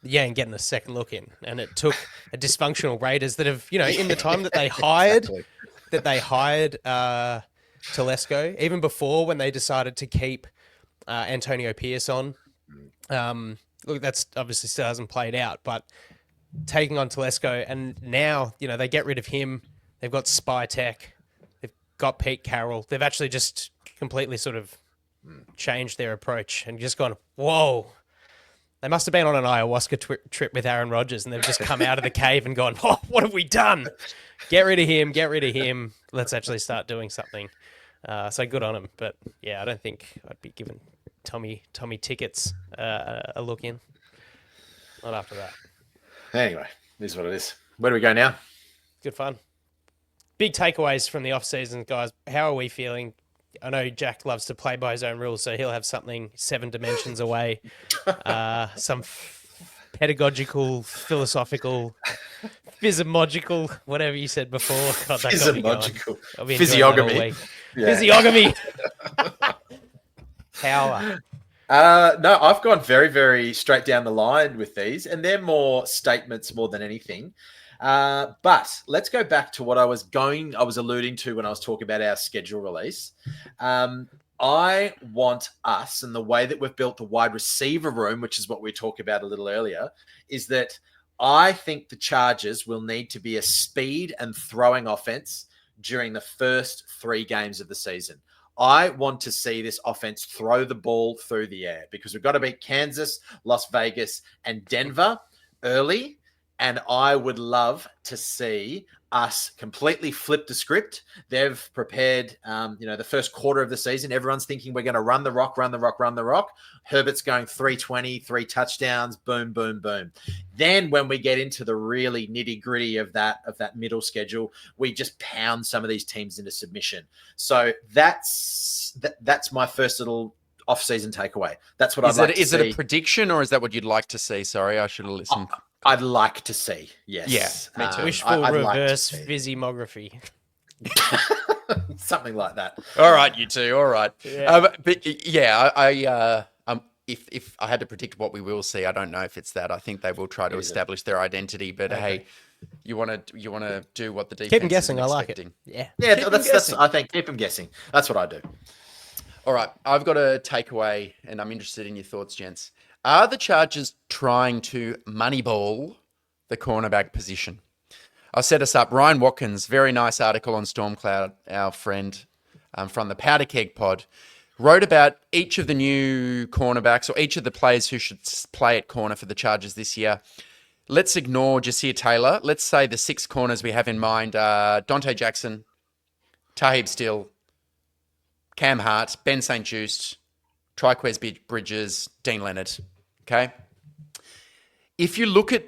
you ain't getting a second look in. And it took a dysfunctional Raiders that have, in the time that they hired, Telesco, even before when they decided to keep Antonio Pierce on. Look, that's obviously still hasn't played out, but taking on Telesco, and now, they get rid of him. They've got Spy Tech. They've got Pete Carroll. They've actually just completely sort of changed their approach and just gone, whoa. They must have been on an ayahuasca trip with Aaron Rodgers, and they've just come out of the cave and gone, oh, what have we done? Get rid of him. Let's actually start doing something. So good on him. But, yeah, I don't think I'd be giving Tommy tickets a look in. Not after that.
Anyway, this is what it is. Where do we go now?
Good fun. Big takeaways from the off-season, guys. How are we feeling? I know Jack loves to play by his own rules, so he'll have something 7 dimensions away. Some pedagogical, philosophical, physiological, whatever you said before. God, that
physiological.
Physiogamy. Yeah. Physiogamy. Power.
No, I've gone very, very straight down the line with these, and they're more statements more than anything. But let's go back to what I was alluding to when I was talking about our schedule release. I want us, and the way that we've built the wide receiver room, which is what we talked about a little earlier, is that I think the Chargers will need to be a speed and throwing offense during the first 3 games of the season. I want to see this offense throw the ball through the air because we've got to beat Kansas, Las Vegas, and Denver early. And I would love to see us completely flip the script. They've prepared, the first quarter of the season. Everyone's thinking we're going to run the rock. Herbert's going 320, 3 touchdowns, boom, boom, boom. Then when we get into the really nitty gritty of that middle schedule, we just pound some of these teams into submission. So that's my first little off-season takeaway. That's what I'd like to see.
Is it a prediction or is that what you'd like to see? Sorry, I should have listened.
I'd like to see, yes.
Yeah, me too.
Wishful reverse physiomography.
Something like that.
All right, you two. All right.
Yeah.
But yeah, if I had to predict what we will see, I don't know if it's that. I think they will try to establish their identity. But hey, you want to do what the defense
Keep them guessing.
isn't
I like it.
expecting.
Yeah.
Yeah, that's I think keep them guessing. That's what I do.
All right, I've got a takeaway, and I'm interested in your thoughts, gents. Are the Chargers trying to moneyball the cornerback position? I'll set us up. Ryan Watkins, very nice article on Stormcloud, our friend from the Powder Keg pod, wrote about each of the new cornerbacks or each of the players who should play at corner for the Chargers this year. Let's ignore Jasir Taylor. Let's say the 6 corners we have in mind are Dante Jackson, Taheeb Still, Cam Hart, Ben St. Juste, Triquez Bridges, Dean Leonard. Okay? If you look at...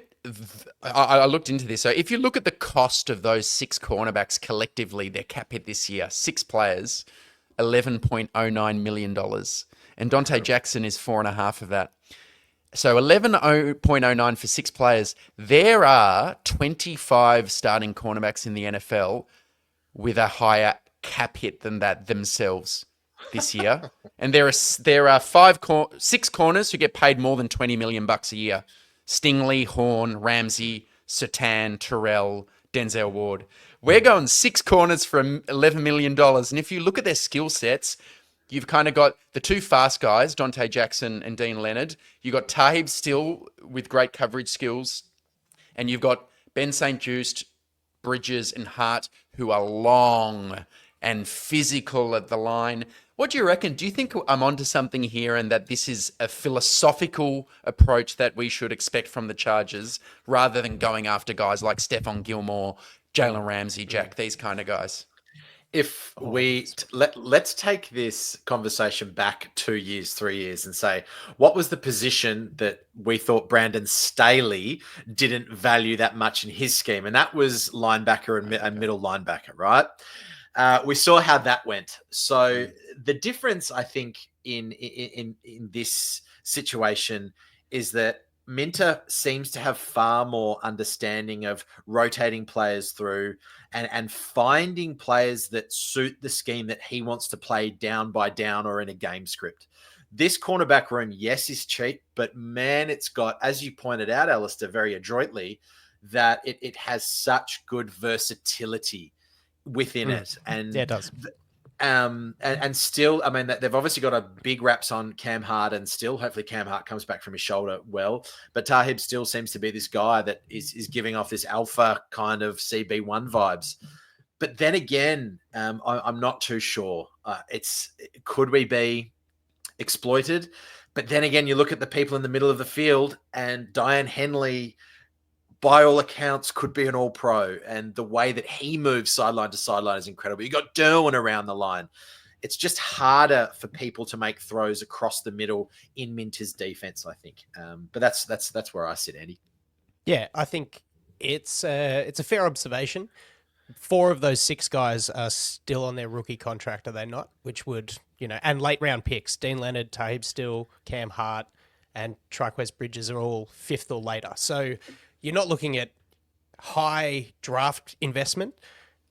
I looked into this. So if you look at the cost of those 6 cornerbacks collectively, their cap hit this year, 6 players, $11.09 million. And Dante Jackson is 4.5 of that. So 11.09 for 6 players. There are 25 starting cornerbacks in the NFL with a higher cap hit than that themselves this year. And there are 6 corners who get paid more than $20 million a year. Stingley, Horn, Ramsey, Sertan, Terrell, Denzel Ward. We're going 6 corners for $11 million. And if you look at their skill sets, you've kind of got the 2 fast guys, Dante Jackson and Dean Leonard. You've got Taheeb Still with great coverage skills. And you've got Ben St. Juste, Bridges, and Hart, who are long and physical at the line. What do you reckon? Do you think I'm onto something here and that this is a philosophical approach that we should expect from the Chargers rather than going after guys like Stephon Gilmore, Jalen Ramsey, Jack, these kind of guys?
If let's take this conversation back 2 years, 3 years and say, what was the position that we thought Brandon Staley didn't value that much in his scheme? And that was linebacker and middle linebacker, right? We saw how that went. So the difference, I think, in this situation is that Minter seems to have far more understanding of rotating players through and finding players that suit the scheme that he wants to play down by down or in a game script. This cornerback room, yes, is cheap, but man, it's got, as you pointed out, Alistair, very adroitly, that it has such good versatility within it. And
yeah, it does.
And still, I mean, they've obviously got a big raps on Cam Hart, and still, hopefully Cam Hart comes back from his shoulder well. But Taheeb still seems to be this guy that is giving off this alpha kind of CB1 vibes. But then again, I'm not too sure. Could we be exploited? But then again, you look at the people in the middle of the field, and Diane Henley, by all accounts, could be an all-pro. And the way that he moves sideline to sideline is incredible. You got Derwin around the line. It's just harder for people to make throws across the middle in Minter's defense, I think. But that's where I sit, Andy.
Yeah, I think it's a fair observation. 4 of those 6 guys are still on their rookie contract, are they not? Which would, and late round picks. Dean Leonard, Taheeb Still, Cam Hart, and Triquez Bridges are all 5th or later. So you're not looking at high draft investment.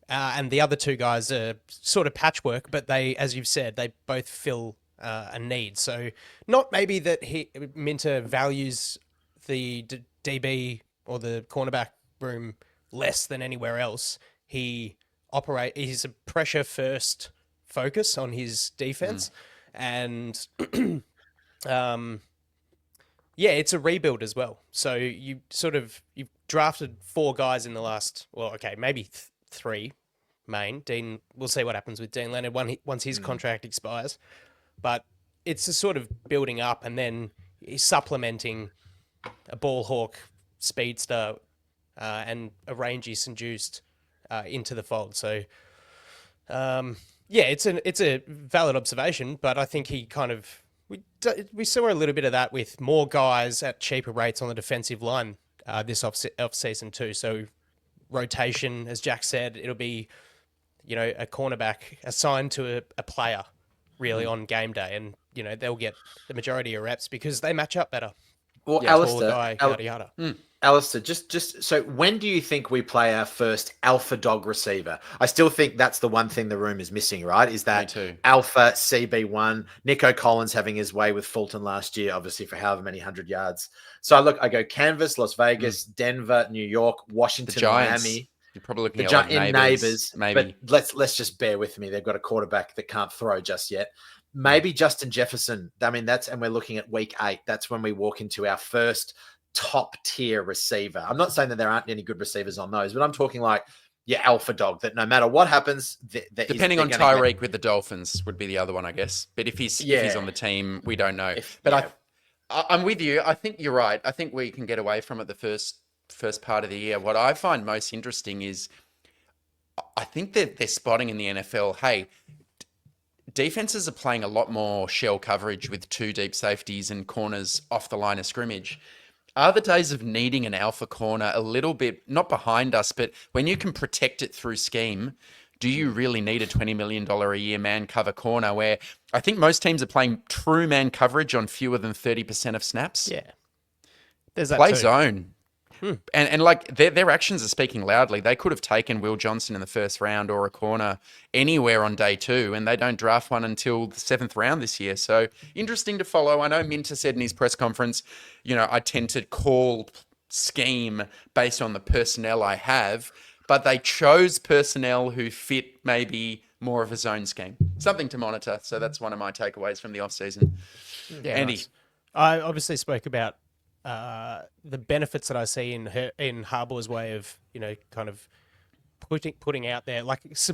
And the other 2 guys are sort of patchwork, but they, as you've said, they both fill a need. So not maybe that Minter values the DB or the cornerback room less than anywhere else. He's a pressure first focus on his defense. And yeah, it's a rebuild as well. So you've drafted 4 guys in the last, maybe 3 main. Dean, we'll see what happens with Dean Leonard once his contract expires. But it's a sort of building up, and then he's supplementing a ball hawk speedster and a rangy St. Juste into the fold. So it's a valid observation, but I think he kind of, we saw a little bit of that with more guys at cheaper rates on the defensive line this off season too. So rotation, as Jack said, it'll be, a cornerback assigned to a player really on game day, and they'll get the majority of reps because they match up better.
Well,
tall
Alistair,
guy, yada yada.
Alistair, just so when do you think we play our first alpha dog receiver? I still think that's the one thing the room is missing, right? Is that alpha CB1, Nico Collins having his way with Fulton last year, obviously for however many 100 yards. So I go Canvas, Las Vegas, Denver, New York, Washington, Miami.
You're probably looking at like neighbors, maybe.
But let's just bear with me. They've got a quarterback that can't throw just yet. Maybe Justin Jefferson. I mean, and we're looking at week 8. That's when we walk into our first top tier receiver. I'm not saying that there aren't any good receivers on those, but I'm talking like your alpha dog that no matter what happens,
depending on Tyreek with the Dolphins would be the other one, I guess. But if he's on the team, we don't know. I'm with you. I think you're right. I think we can get away from it the first part of the year. What I find most interesting is I think that they're spotting in the NFL, hey, defenses are playing a lot more shell coverage with 2 deep safeties and corners off the line of scrimmage. Are the days of needing an alpha corner a little bit, not behind us, but when you can protect it through scheme, do you really need a $20 million a year man cover corner where I think most teams are playing true man coverage on fewer than 30% of snaps?
Yeah. There's that
Play
too.
zone. And like their actions are speaking loudly. They could have taken Will Johnson in the first round or a corner anywhere on day 2, and they don't draft one until the 7th round this year. So interesting to follow. I know Minter said in his press conference, I tend to call scheme based on the personnel I have, but they chose personnel who fit maybe more of a zone scheme. Something to monitor. So that's one of my takeaways from the offseason.
Yeah,
Andy.
nice. I obviously spoke about the benefits that I see in Harbaugh's way of, kind of putting out there, like it's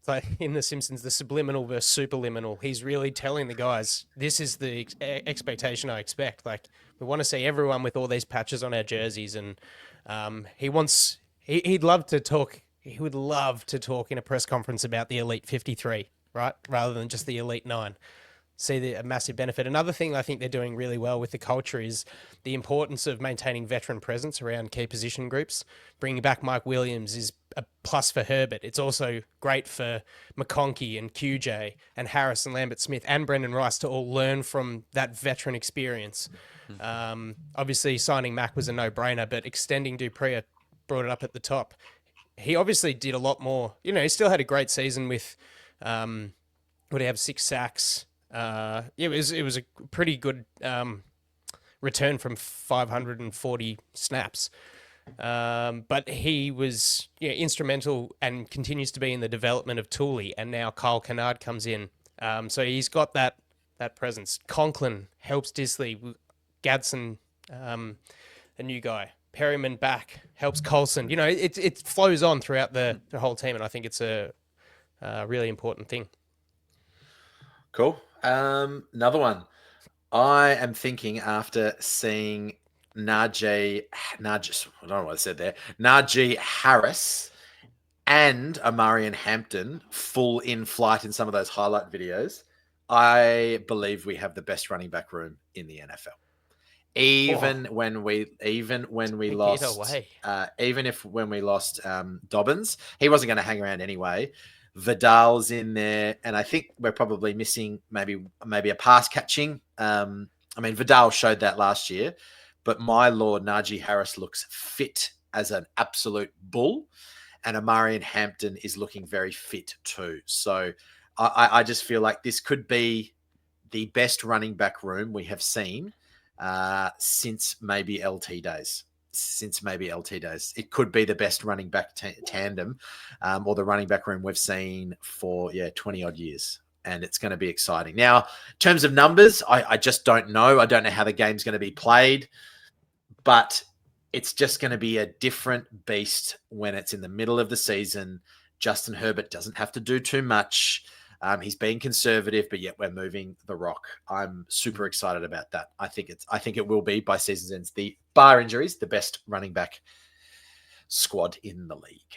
like in The Simpsons, the subliminal versus superliminal. He's really telling the guys, this is the expectation I expect. Like, we want to see everyone with all these patches on our jerseys, and he'd love to talk. He would love to talk in a press conference about the Elite 53, right, rather than just the Elite 9. See a massive benefit. Another thing I think they're doing really well with the culture is the importance of maintaining veteran presence around key position groups. Bringing back Mike Williams is a plus for Herbert. It's also great for McConkey and QJ and Harris and Lambert Smith and Brendan Rice to all learn from that veteran experience. Obviously, signing Mac was a no-brainer, but extending Dupree, I brought it up at the top. He obviously did a lot more. He still had a great season with, would he have 6 sacks? It was a pretty good return from 540 snaps. But he was instrumental and continues to be in the development of Tooley, and now Kyle Kennard comes in. So he's got that presence. Conklin helps Disley. Gadsden, a new guy. Perryman back, helps Colson. It flows on throughout the whole team, and I think it's a really important thing.
Cool. Another one. I am thinking after seeing Najee, I don't know what I said there, Najee Harris and Amarian Hampton full in flight in some of those highlight videos, I believe we have the best running back room in the NFL. Even when we lost Dobbins, he wasn't going to hang around anyway. Vidal's in there, and I think we're probably missing maybe a pass catching. Vidal showed that last year, but my Lord, Najee Harris looks fit as an absolute bull, and Amarian Hampton is looking very fit too. So I just feel like this could be the best running back room we have seen since maybe LT days. It could be the best running back tandem or the running back room we've seen for 20 odd years, and it's going to be exciting. Now, in terms of numbers, I just don't know. I don't know how the game's going to be played, but it's just going to be a different beast when it's in the middle of the season. Justin Herbert doesn't have to do too much. He's being conservative, but yet we're moving the rock. I'm super excited about that. I think it will be by season's ends, the bar injuries, the best running back squad in the league.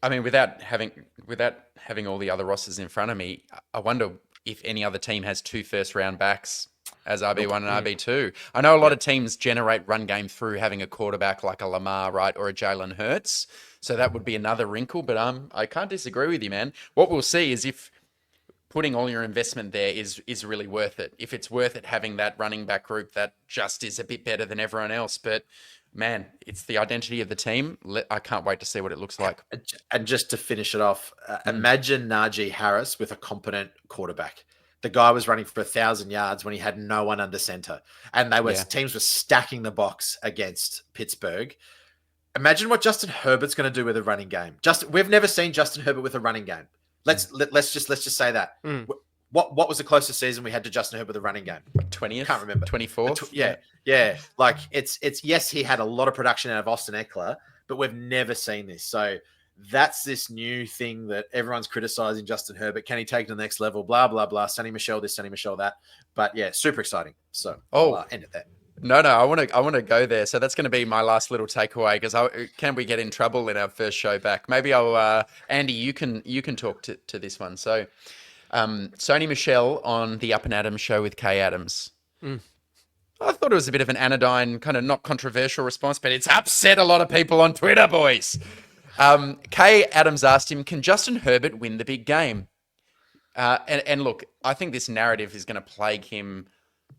I mean, without having all the other rosters in front of me, I wonder if any other team has 2 first-round backs as RB1 and RB2. I know a lot of teams generate run game through having a quarterback like a Lamar, right, or a Jalen Hurts. So that would be another wrinkle, but I can't disagree with you, man. What we'll see is if putting all your investment there is really worth it. If it's worth it having that running back group that just is a bit better than everyone else. But man, it's the identity of the team. I can't wait to see what it looks like.
And just to finish it off, imagine Najee Harris with a competent quarterback. The guy was running for 1,000 yards when he had no one under center, and teams were stacking the box against Pittsburgh. Imagine what Justin Herbert's going to do with a running game. We've never seen Justin Herbert with a running game. Let's just say that. What was the closest season we had to Justin Herbert with a running game?
20th?
Can't remember.
24th?
Yeah. Like it's yes, he had a lot of production out of Austin Eckler, but we've never seen this. So that's this new thing that everyone's criticizing Justin Herbert. Can he take it to the next level? Blah, blah, blah. Sonny Michel this, Sonny Michel that. But yeah, super exciting. So I'll end it there.
No, I want to go there. So that's going to be my last little takeaway because can we get in trouble in our first show back? Maybe I'll Andy, you can talk to this one. So Sonny Michel on the Up and Adams show with Kay Adams. I thought it was a bit of an anodyne, kind of not controversial response, but it's upset a lot of people on Twitter, boys. Kay Adams asked him, can Justin Herbert win the big game? And look, I think this narrative is going to plague him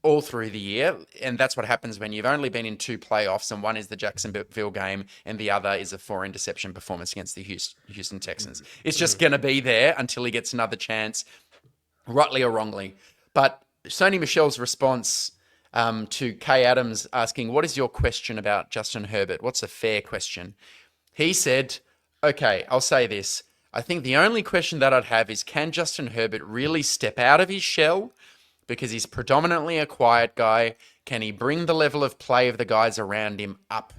all through the year. And that's what happens when you've only been in 2 playoffs, and one is the Jacksonville game and the other is a 4-interception performance against the Houston Texans. It's just going to be there until he gets another chance, rightly or wrongly. But Sonny Michel's response to Kay Adams asking, what is your question about Justin Herbert? What's a fair question? He said, okay, I'll say this. I think the only question that I'd have is, can Justin Herbert really step out of his shell? Because he's predominantly a quiet guy. Can he bring the level of play of the guys around him up?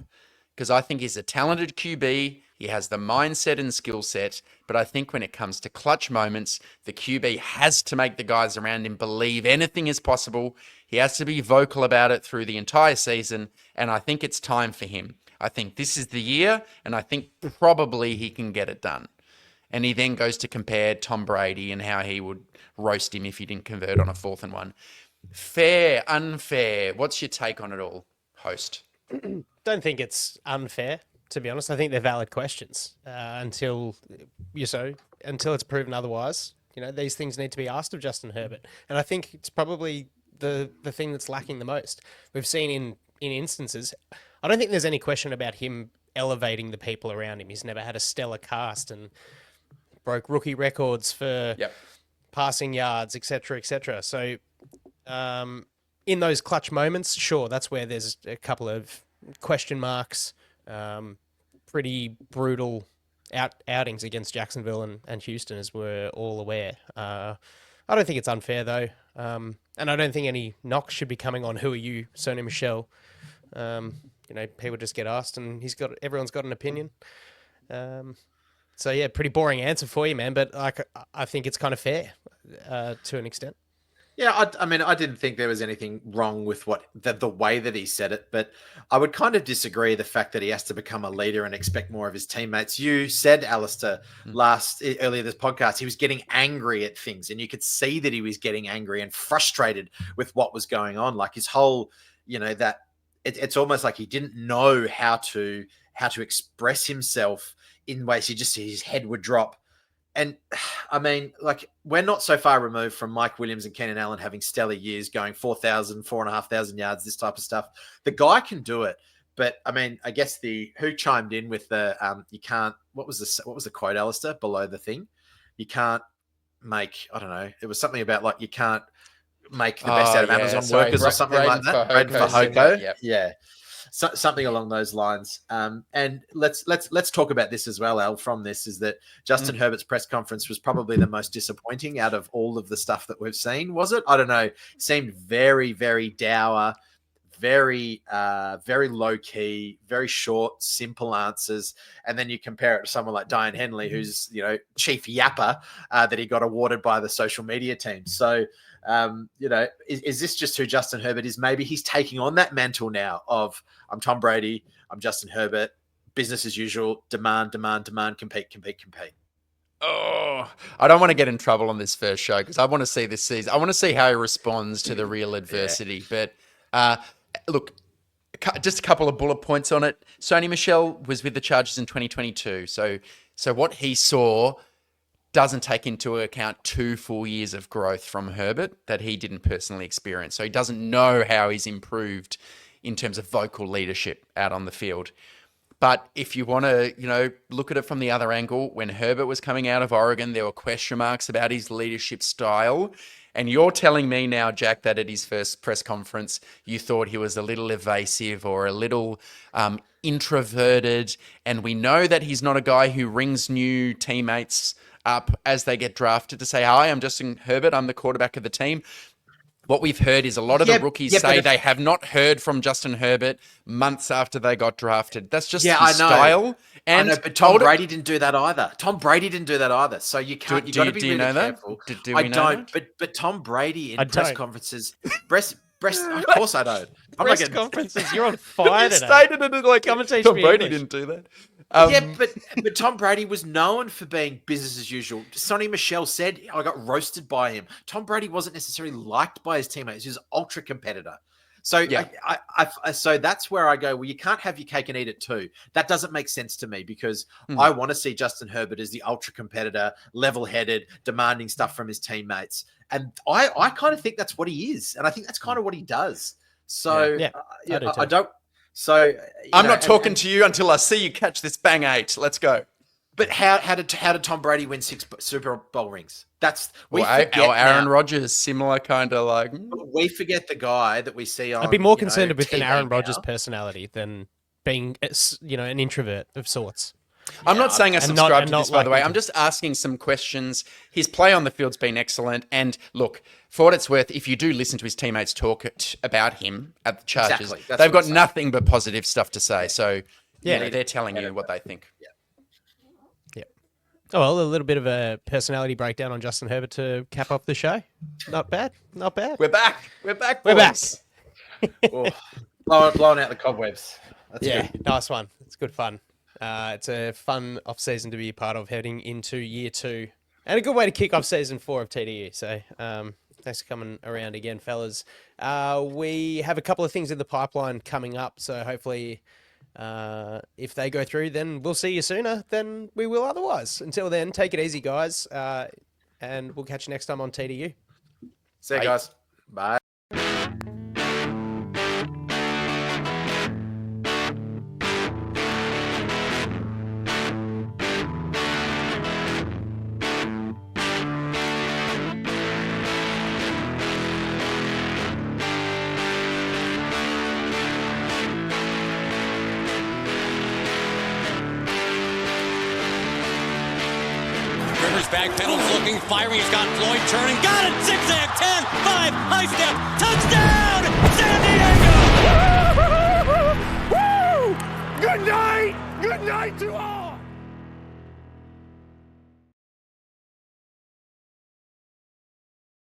Because I think he's a talented QB. He has the mindset and skill set. But I think when it comes to clutch moments, the QB has to make the guys around him believe anything is possible. He has to be vocal about it through the entire season. And I think it's time for him. I think this is the year, and I think probably he can get it done. And he then goes to compare Tom Brady and how he would roast him if he didn't convert on a 4th and 1. Fair, unfair. What's your take on it all, host?
Don't think it's unfair, to be honest. I think they're valid questions until it's proven otherwise. These things need to be asked of Justin Herbert. And I think it's probably the thing that's lacking the most. We've seen in instances, I don't think there's any question about him elevating the people around him. He's never had a stellar cast and broke rookie records for passing yards, etc., etc. So in those clutch moments, sure, that's where there's a couple of question marks, pretty brutal outings against Jacksonville and Houston, as we're all aware. I don't think it's unfair, though. And I don't think any knocks should be coming on who are you, Sonny Michel. People just get asked and everyone's got an opinion. So yeah, pretty boring answer for you, man. But I think it's kind of fair to an extent.
Yeah, I didn't think there was anything wrong with the way that he said it, but I would kind of disagree the fact that he has to become a leader and expect more of his teammates. You said, Alistair, earlier this podcast, he was getting angry at things, and you could see that he was getting angry and frustrated with what was going on. Like his whole, that it's almost like he didn't know how to express himself in ways his head would drop. And we're not so far removed from Mike Williams and Keenan Allen having stellar years, going 4,000, 4,500 yards, this type of stuff. The guy can do it. But I guess who chimed in with the you can't. What was the quote, Alistair, below the thing? You can't make. I don't know. It was something about like you can't make the best out of Amazon workers or something like that. Braden for Hoko. Yeah. So, something along those lines. And let's talk about this as well, Al, from this, is that Justin Herbert's press conference was probably the most disappointing out of all of the stuff that we've seen. Was it? I don't know. Seemed very, very dour, very low key, very short, simple answers. And then you compare it to someone like Diane Henley, who's, chief yapper that he got awarded by the social media team. So, is this just who Justin Herbert is? Maybe he's taking on that mantle now of I'm Tom Brady, I'm Justin Herbert, business as usual, demand, compete.
Oh, I don't want to get in trouble on this first show because I want to see this season. I want to see how he responds to the real adversity. Yeah. But look, just a couple of bullet points on it. Sonny Michel was with the Chargers in 2022. So what he saw doesn't take into account 2 full years of growth from Herbert that he didn't personally experience. So he doesn't know how he's improved in terms of vocal leadership out on the field. But if you want to, look at it from the other angle, when Herbert was coming out of Oregon, there were question marks about his leadership style. And you're telling me now, Jack, that at his first press conference, you thought he was a little evasive or a little introverted. And we know that he's not a guy who rings new teammates up as they get drafted to say, hi, I'm Justin Herbert, I'm the quarterback of the team. What we've heard is a lot of the rookies say they have not heard from Justin Herbert months after they got drafted. That's just his style. And
but Tom Brady didn't do that either. So you can't. You got to be really careful.
Do we know that?
But Tom Brady in press conferences, breast. Of course I don't.
Press conferences. You're on fire today.
Stated it like Tom Brady didn't do that.
But Tom Brady was known for being business as usual. Sonny Michel said, I got roasted by him. Tom Brady wasn't necessarily liked by his teammates. He was an ultra competitor. So so that's where I go, well, you can't have your cake and eat it too. That doesn't make sense to me because I want to see Justin Herbert as the ultra competitor, level-headed, demanding stuff from his teammates. And I kind of think that's what he is. And I think that's kind of what he does. So I don't. So
I'm not talking to you until I see you catch this bang 8. Let's go.
But how did Tom Brady win 6 Super Bowl rings?
Aaron Rodgers, similar kind of like.
We forget the guy that we see on.
I'd be more concerned with an Aaron Rodgers personality than being, an introvert of sorts.
I'm not saying I subscribe to this, by the way. I'm just asking some questions. His play on the field's been excellent. And look, for what it's worth, if you do listen to his teammates talk about him at the Chargers, they've got nothing but positive stuff to say. So, they're telling you what they think.
Yeah.
Oh, well, a little bit of a personality breakdown on Justin Herbert to cap off the show. Not bad.
We're back. We're back.
Blowing out the cobwebs. That's good.
Nice one. It's good fun. It's a fun off-season to be a part of heading into year 2. And a good way to kick off season 4 of TDU. So thanks for coming around again, fellas. We have a couple of things in the pipeline coming up. So hopefully if they go through, then we'll see you sooner than we will otherwise. Until then, take it easy, guys. And we'll catch you next time on TDU.
See you guys. Bye.
Backpedals looking, firing. He's got Floyd turning. Got it. Zigzag. 10, 5, high step. Touchdown! San Diego!